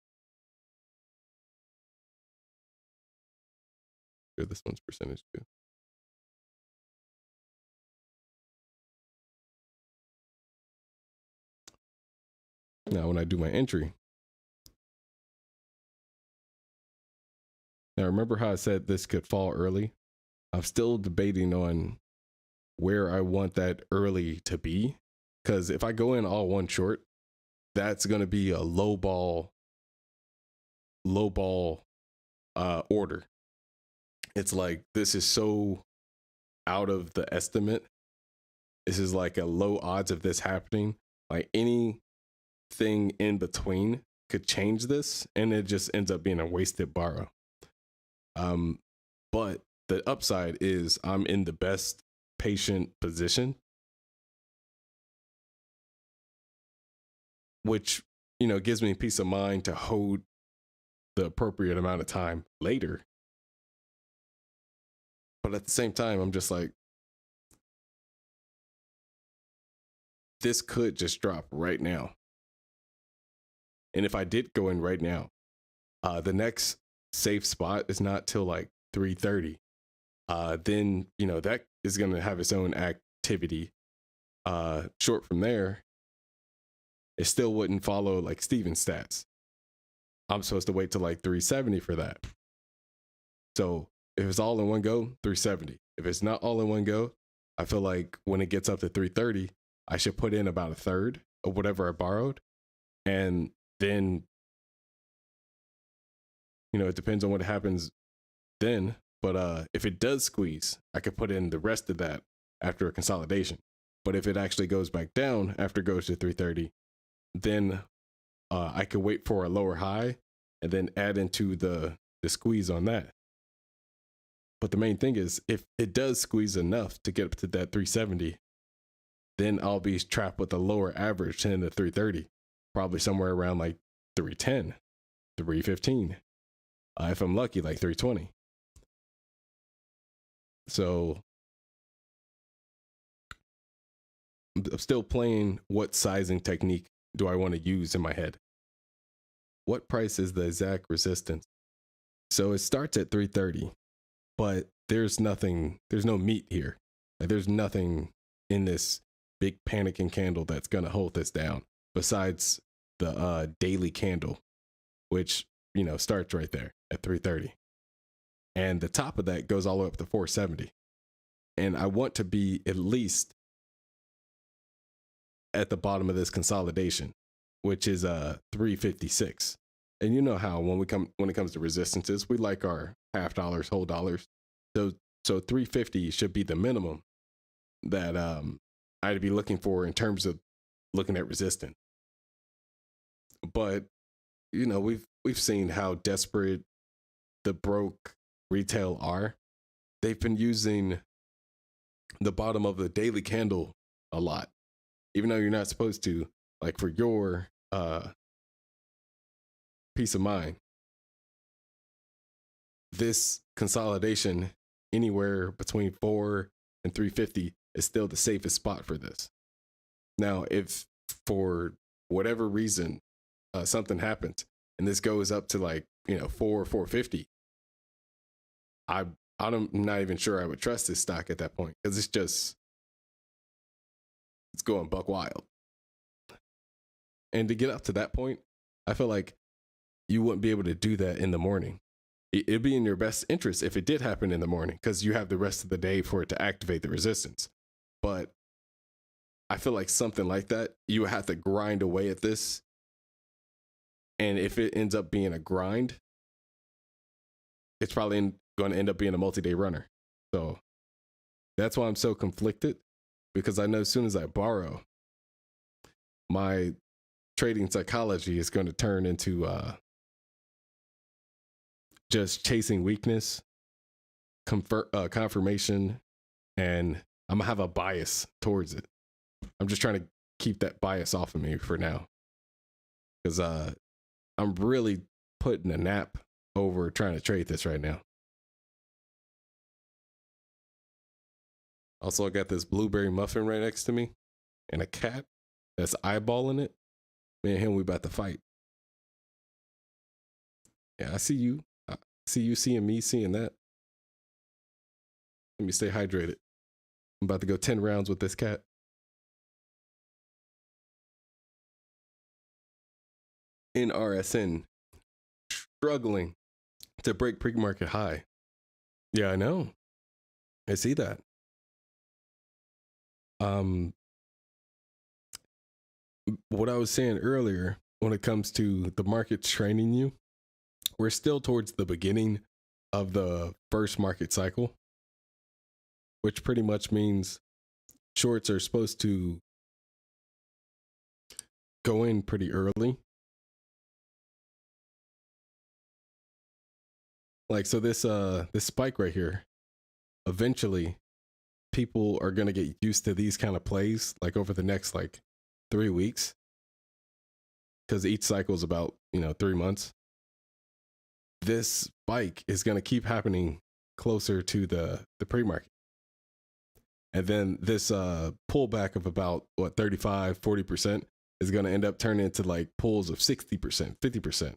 Here, this one's percentage too. Now, when I do my entry, now remember how I said this could fall early? I'm still debating on where I want that early to be. Because if I go in all one short, that's going to be a low ball order. It's like, this is so out of the estimate. This is like a low odds of this happening. Like anything in between could change this, and it just ends up being a wasted borrow. But the upside is I'm in the best patient position, which, gives me peace of mind to hold the appropriate amount of time later. But at the same time, I'm just like, this could just drop right now. And if I did go in right now, the next safe spot is not till like 3:30. Then, that is going to have its own activity. Short from there, it still wouldn't follow like Steven's stats. I'm supposed to wait till like 370 for that. So if it's all in one go, 370. If it's not all in one go, I feel like when it gets up to 330, I should put in about a third of whatever I borrowed. And then, it depends on what happens then. But if it does squeeze, I could put in the rest of that after a consolidation. But if it actually goes back down after it goes to 330, then I could wait for a lower high and then add into the squeeze on that. But the main thing is, if it does squeeze enough to get up to that 370, then I'll be trapped with a lower average in the 330, probably somewhere around like 310, 315. If I'm lucky, like 320. So I'm still playing what sizing technique do I want to use in my head. What price is the exact resistance? So it starts at 330, but there's no meat here. Like, there's nothing in this big panicking candle that's going to hold this down besides the daily candle, which, starts right there at 330. And the top of that goes all the way up to 470. And I want to be at least at the bottom of this consolidation, which is 356. And you know how when it comes to resistances, we like our half dollars, whole dollars. So 350 should be the minimum that I'd be looking for in terms of looking at resistance. But we've seen how desperate the broke retail are. They've been using the bottom of the daily candle a lot, even though you're not supposed to, like, for your peace of mind. This consolidation anywhere between 4 and 350 is still the safest spot for this. Now, if for whatever reason something happens and this goes up to like 450, I'm not even sure I would trust this stock at that point, because it's going buck wild. And to get up to that point, I feel like you wouldn't be able to do that in the morning. It'd be in your best interest if it did happen in the morning, because you have the rest of the day for it to activate the resistance. But I feel like something like that, you have to grind away at this. And if it ends up being a grind, it's probably going to end up being a multi-day runner. So that's why I'm so conflicted, because I know as soon as I borrow, my trading psychology is going to turn into just chasing weakness, confirmation, and I'm gonna have a bias towards it. I'm just trying to keep that bias off of me for now, because I'm really putting a nap over trying to trade this right now. Also, I got this blueberry muffin right next to me and a cat that's eyeballing it. Me and him, we about to fight. Yeah, I see you. I see you seeing me seeing that. Let me stay hydrated. I'm about to go 10 rounds with this cat. In RSN, struggling to break pre-market high. Yeah, I know. I see that. What I was saying earlier, when it comes to the markets training you, we're still towards the beginning of the first market cycle, which pretty much means shorts are supposed to go in pretty early. Like, so this spike right here, eventually people are going to get used to these kind of plays, like over the next like 3 weeks, because each cycle is about 3 months. This spike is going to keep happening closer to the pre-market, and then this pullback of about 35-40% is going to end up turning into like pulls of 60%, 50%,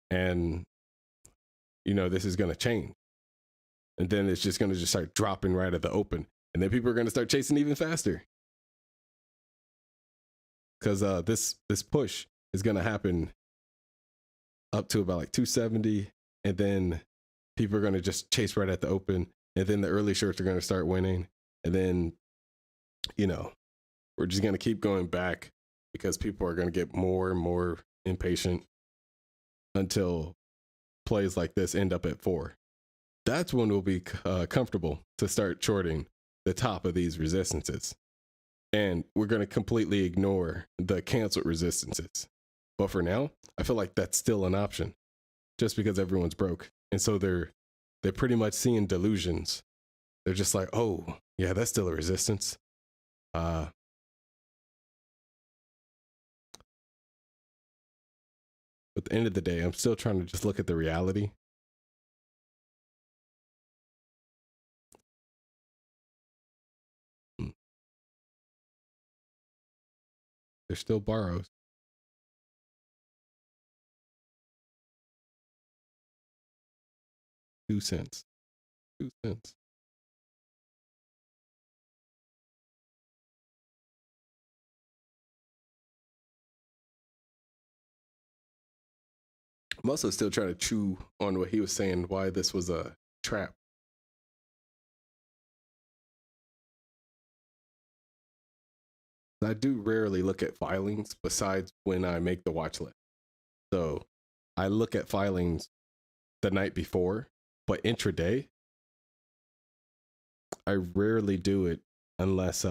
and this is going to change, and then it's just going to start dropping right at the open, and then people are going to start chasing even faster, because this push is going to happen up to about like 270, and then people are going to just chase right at the open, and then the early shorts are going to start winning, and then we're just going to keep going back, because people are going to get more and more impatient until plays like this end up at 4. That's when we'll be comfortable to start shorting the top of these resistances. And we're going to completely ignore the canceled resistances. But for now, I feel like that's still an option just because everyone's broke. And so they're pretty much seeing delusions. They're just like, oh, yeah, that's still a resistance. At the end of the day, I'm still trying to just look at the reality. There's still borrows. 2 cents. 2 cents. I'm also still trying to chew on what he was saying, why this was a trap. I do rarely look at filings besides when I make the watch list. So I look at filings the night before, but intraday, I rarely do it unless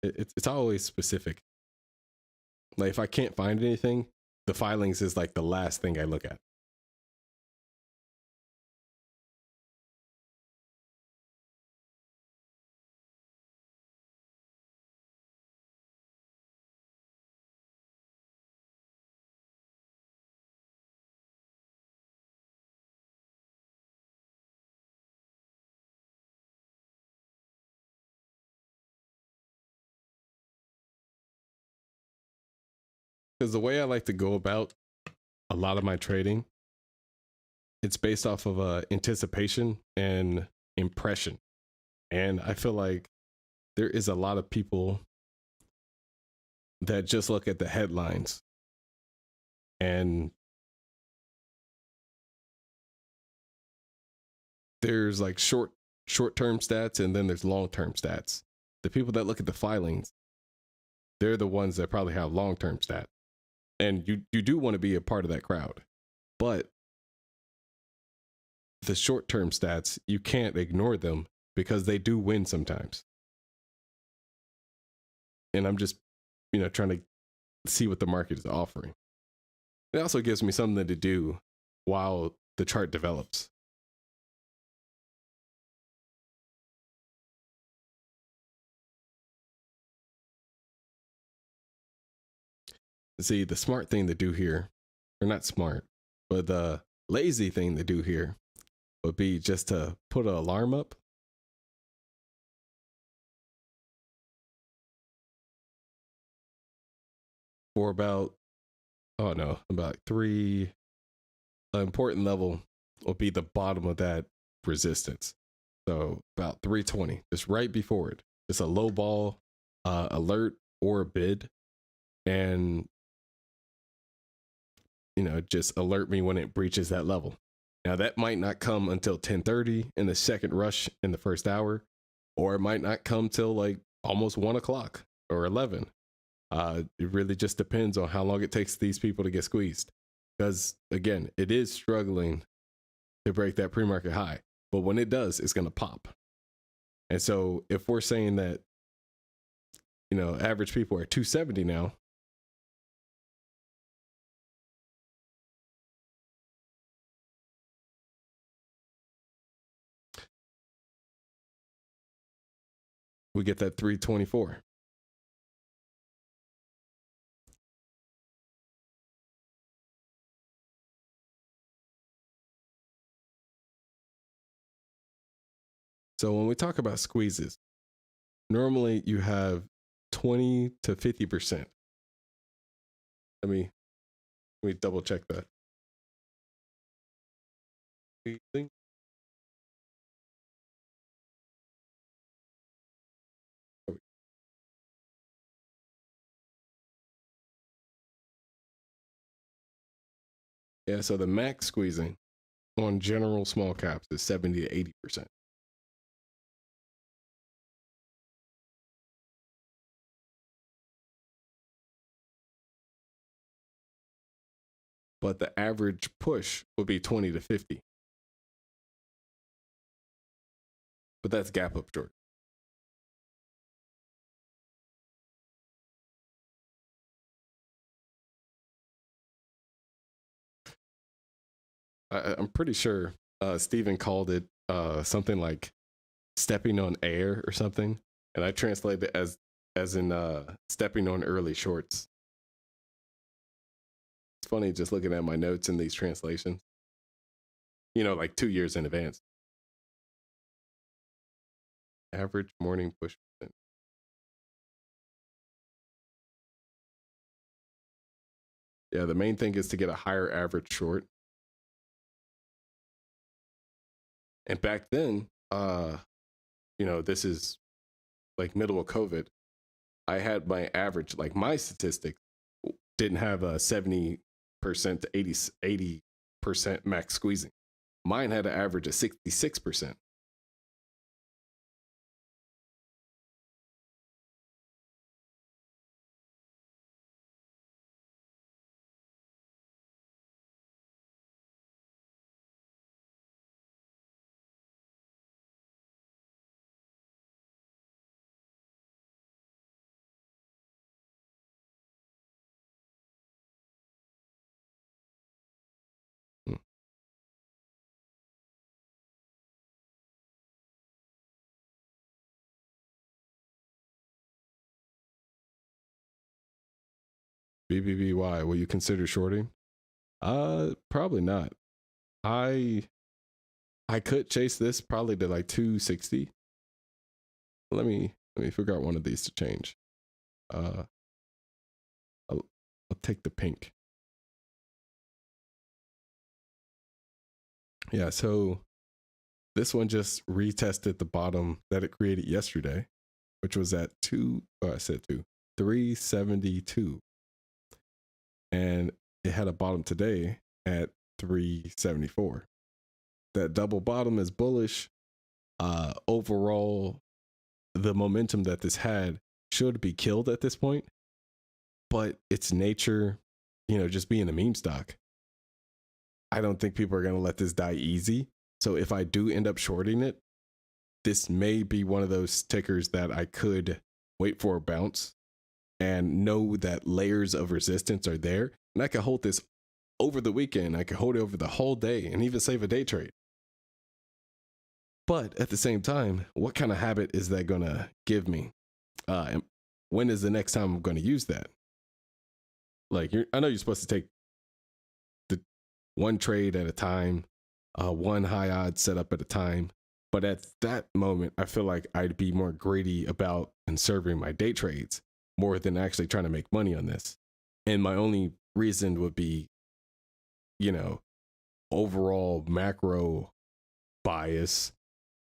it's always specific. Like if I can't find anything, the filings is like the last thing I look at. Because the way I like to go about a lot of my trading, it's based off of anticipation and impression. And I feel like there is a lot of people that just look at the headlines and there's like short-term stats and then there's long-term stats. The people that look at the filings, they're the ones that probably have long-term stats. And you do want to be a part of that crowd. But the short-term stats, you can't ignore them because they do win sometimes. And I'm just, trying to see what the market is offering. It also gives me something to do while the chart develops. See, the smart thing to do here, or not smart, but the lazy thing to do here would be just to put an alarm up. For about, about 3, an important level will be the bottom of that resistance. So about 320, just right before it. Just a low ball alert or a bid. And, just alert me when it breaches that level. Now that might not come until 10:30 in the second rush in the first hour, or it might not come till like almost 1 o'clock or 11. It really just depends on how long it takes these people to get squeezed. Because again, it is struggling to break that pre-market high, but when it does, it's going to pop. And so if we're saying that, average people are 270 now, we get that 324. So when we talk about squeezes, normally you have 20 to 50%. Let me double check that. Yeah, so the max squeezing on general small caps is 70 to 80%. But the average push would be 20 to 50. But that's gap up short. I'm pretty sure Steven called it something like stepping on air or something, and I translate it as in stepping on early shorts. It's funny just looking at my notes in these translations. Like 2 years in advance. Average morning push percent. Yeah, the main thing is to get a higher average short. And back then, this is like middle of COVID. I had my average, like my statistics didn't have a 70% to 80% max squeezing. Mine had an average of 66%. BBBY, will you consider shorting? Probably not. I could chase this probably to like 260. Let me figure out one of these to change. I'll take the pink. Yeah, so this one just retested the bottom that it created yesterday, which was at 372. And it had a bottom today at 374. That double bottom is bullish. Overall, the momentum that this had should be killed at this point, but its nature, just being a meme stock, I don't think people are going to let this die easy. So if I do end up shorting it, this may be one of those tickers that I could wait for a bounce and know that layers of resistance are there. And I can hold this over the weekend. I can hold it over the whole day and even save a day trade. But at the same time, what kind of habit is that going to give me? And when is the next time I'm going to use that? Like, I know you're supposed to take the one trade at a time, one high odds setup at a time. But at that moment, I feel like I'd be more greedy about conserving my day trades more than actually trying to make money on this. And my only reason would be, overall macro bias,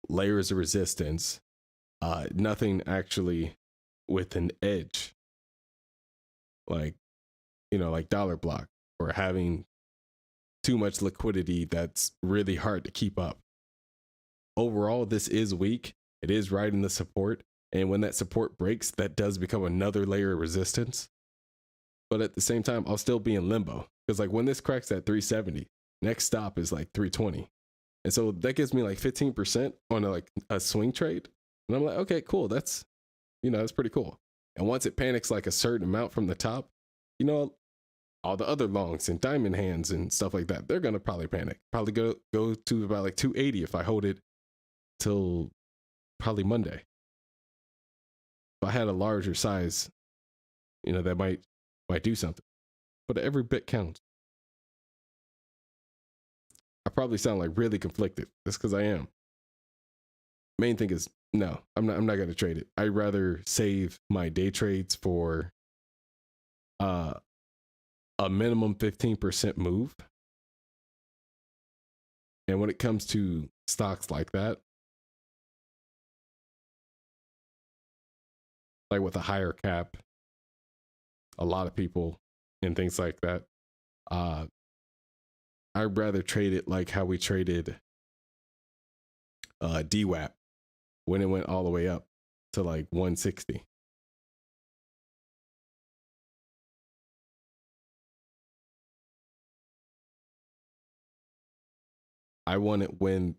layers of resistance, nothing actually with an edge, like dollar block, or having too much liquidity that's really hard to keep up. Overall, this is weak. It is riding the support, and when that support breaks, that does become another layer of resistance. But at the same time, I'll still be in limbo, because like when this cracks at 370, next stop is like 320. And so that gives me like 15% on a swing trade. And I'm like, okay, cool. That's pretty cool. And once it panics like a certain amount from the top, all the other longs and diamond hands and stuff like that, they're going to probably panic. Probably go to about like 280 if I hold it till probably Monday. If I had a larger size, that might do something. But every bit counts. I probably sound like really conflicted. That's because I am. Main thing is, no, I'm not going to trade it. I'd rather save my day trades for a minimum 15% move. And when it comes to stocks like that, like with a higher cap, a lot of people and things like that, I'd rather trade it like how we traded DWAP when it went all the way up to like 160. I want it when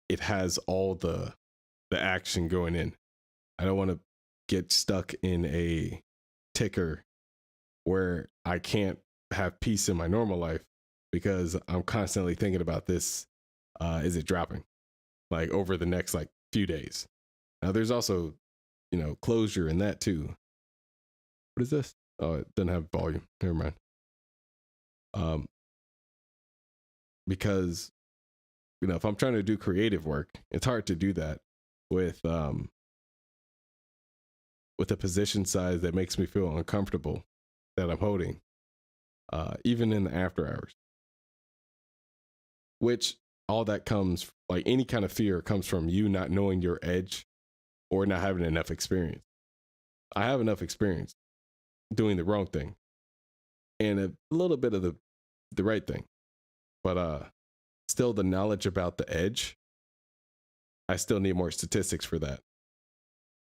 it has all the action going in. I don't want to get stuck in a ticker where I can't have peace in my normal life because I'm constantly thinking about this. Is it dropping like over the next like few days? Now there's also, closure in that too. What is this? Oh, it doesn't have volume. Never mind. Because if I'm trying to do creative work, it's hard to do that with a position size that makes me feel uncomfortable that I'm holding, even in the after hours. Which all that comes, like any kind of fear comes from you not knowing your edge or not having enough experience. I have enough experience doing the wrong thing and a little bit of the right thing, but still the knowledge about the edge, I still need more statistics for that,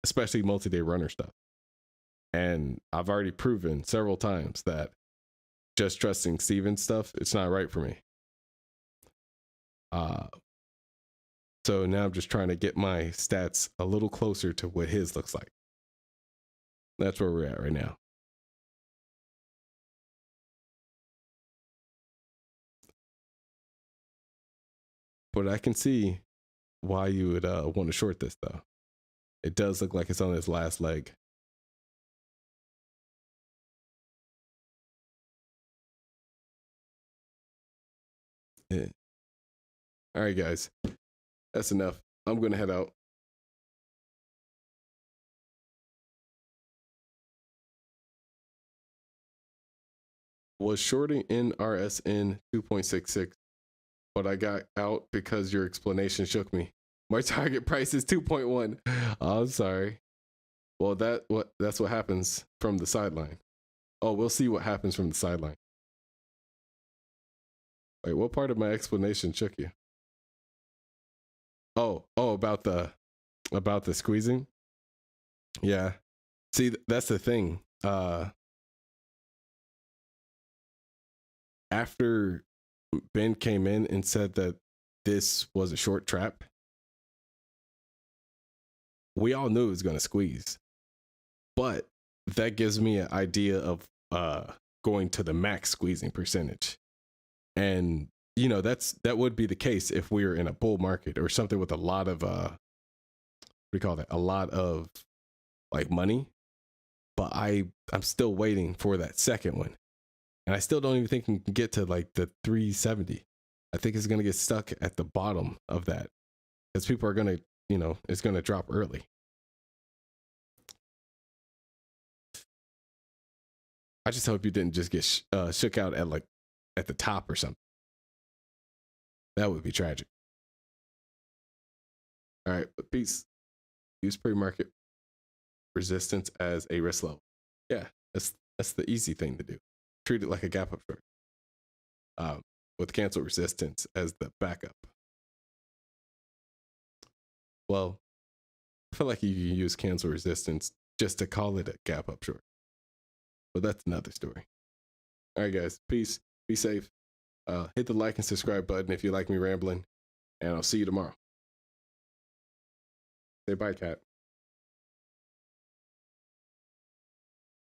especially multi-day runner stuff. And I've already proven several times that just trusting Steven's stuff, it's not right for me. So now I'm just trying to get my stats a little closer to what his looks like. That's where we're at right now. But I can see why you would want to short this, though. It does look like it's on its last leg. Yeah. All right, guys. That's enough. I'm going to head out. Was shorting NRSN 2.66, but I got out because your explanation shook me. My target price is 2.1. Oh, I'm sorry. Well, that's what happens from the sideline. Oh, we'll see what happens from the sideline. Wait, what part of my explanation shook you? Oh, about the squeezing. Yeah. See, that's the thing. After Ben came in and said that this was a short trap, we all knew it was going to squeeze. But that gives me an idea of going to the max squeezing percentage. And that would be the case if we were in a bull market or something with a lot of what do you call that? A lot of like money. But I'm still waiting for that second one. And I still don't even think we can get to like the 370. I think it's going to get stuck at the bottom of that because people are going to, it's going to drop early. I just hope you didn't just get shook out at the top or something. That would be tragic. All right, but peace. Use pre-market resistance as a risk level. Yeah, that's the easy thing to do. Treat it like a gap up short, with cancel resistance as the backup. Well, I feel like you can use cancel resistance just to call it a gap up short, but that's another story. All right, guys, peace. Be safe. Hit the like and subscribe button if you like me rambling, and I'll see you tomorrow. Say bye, cat.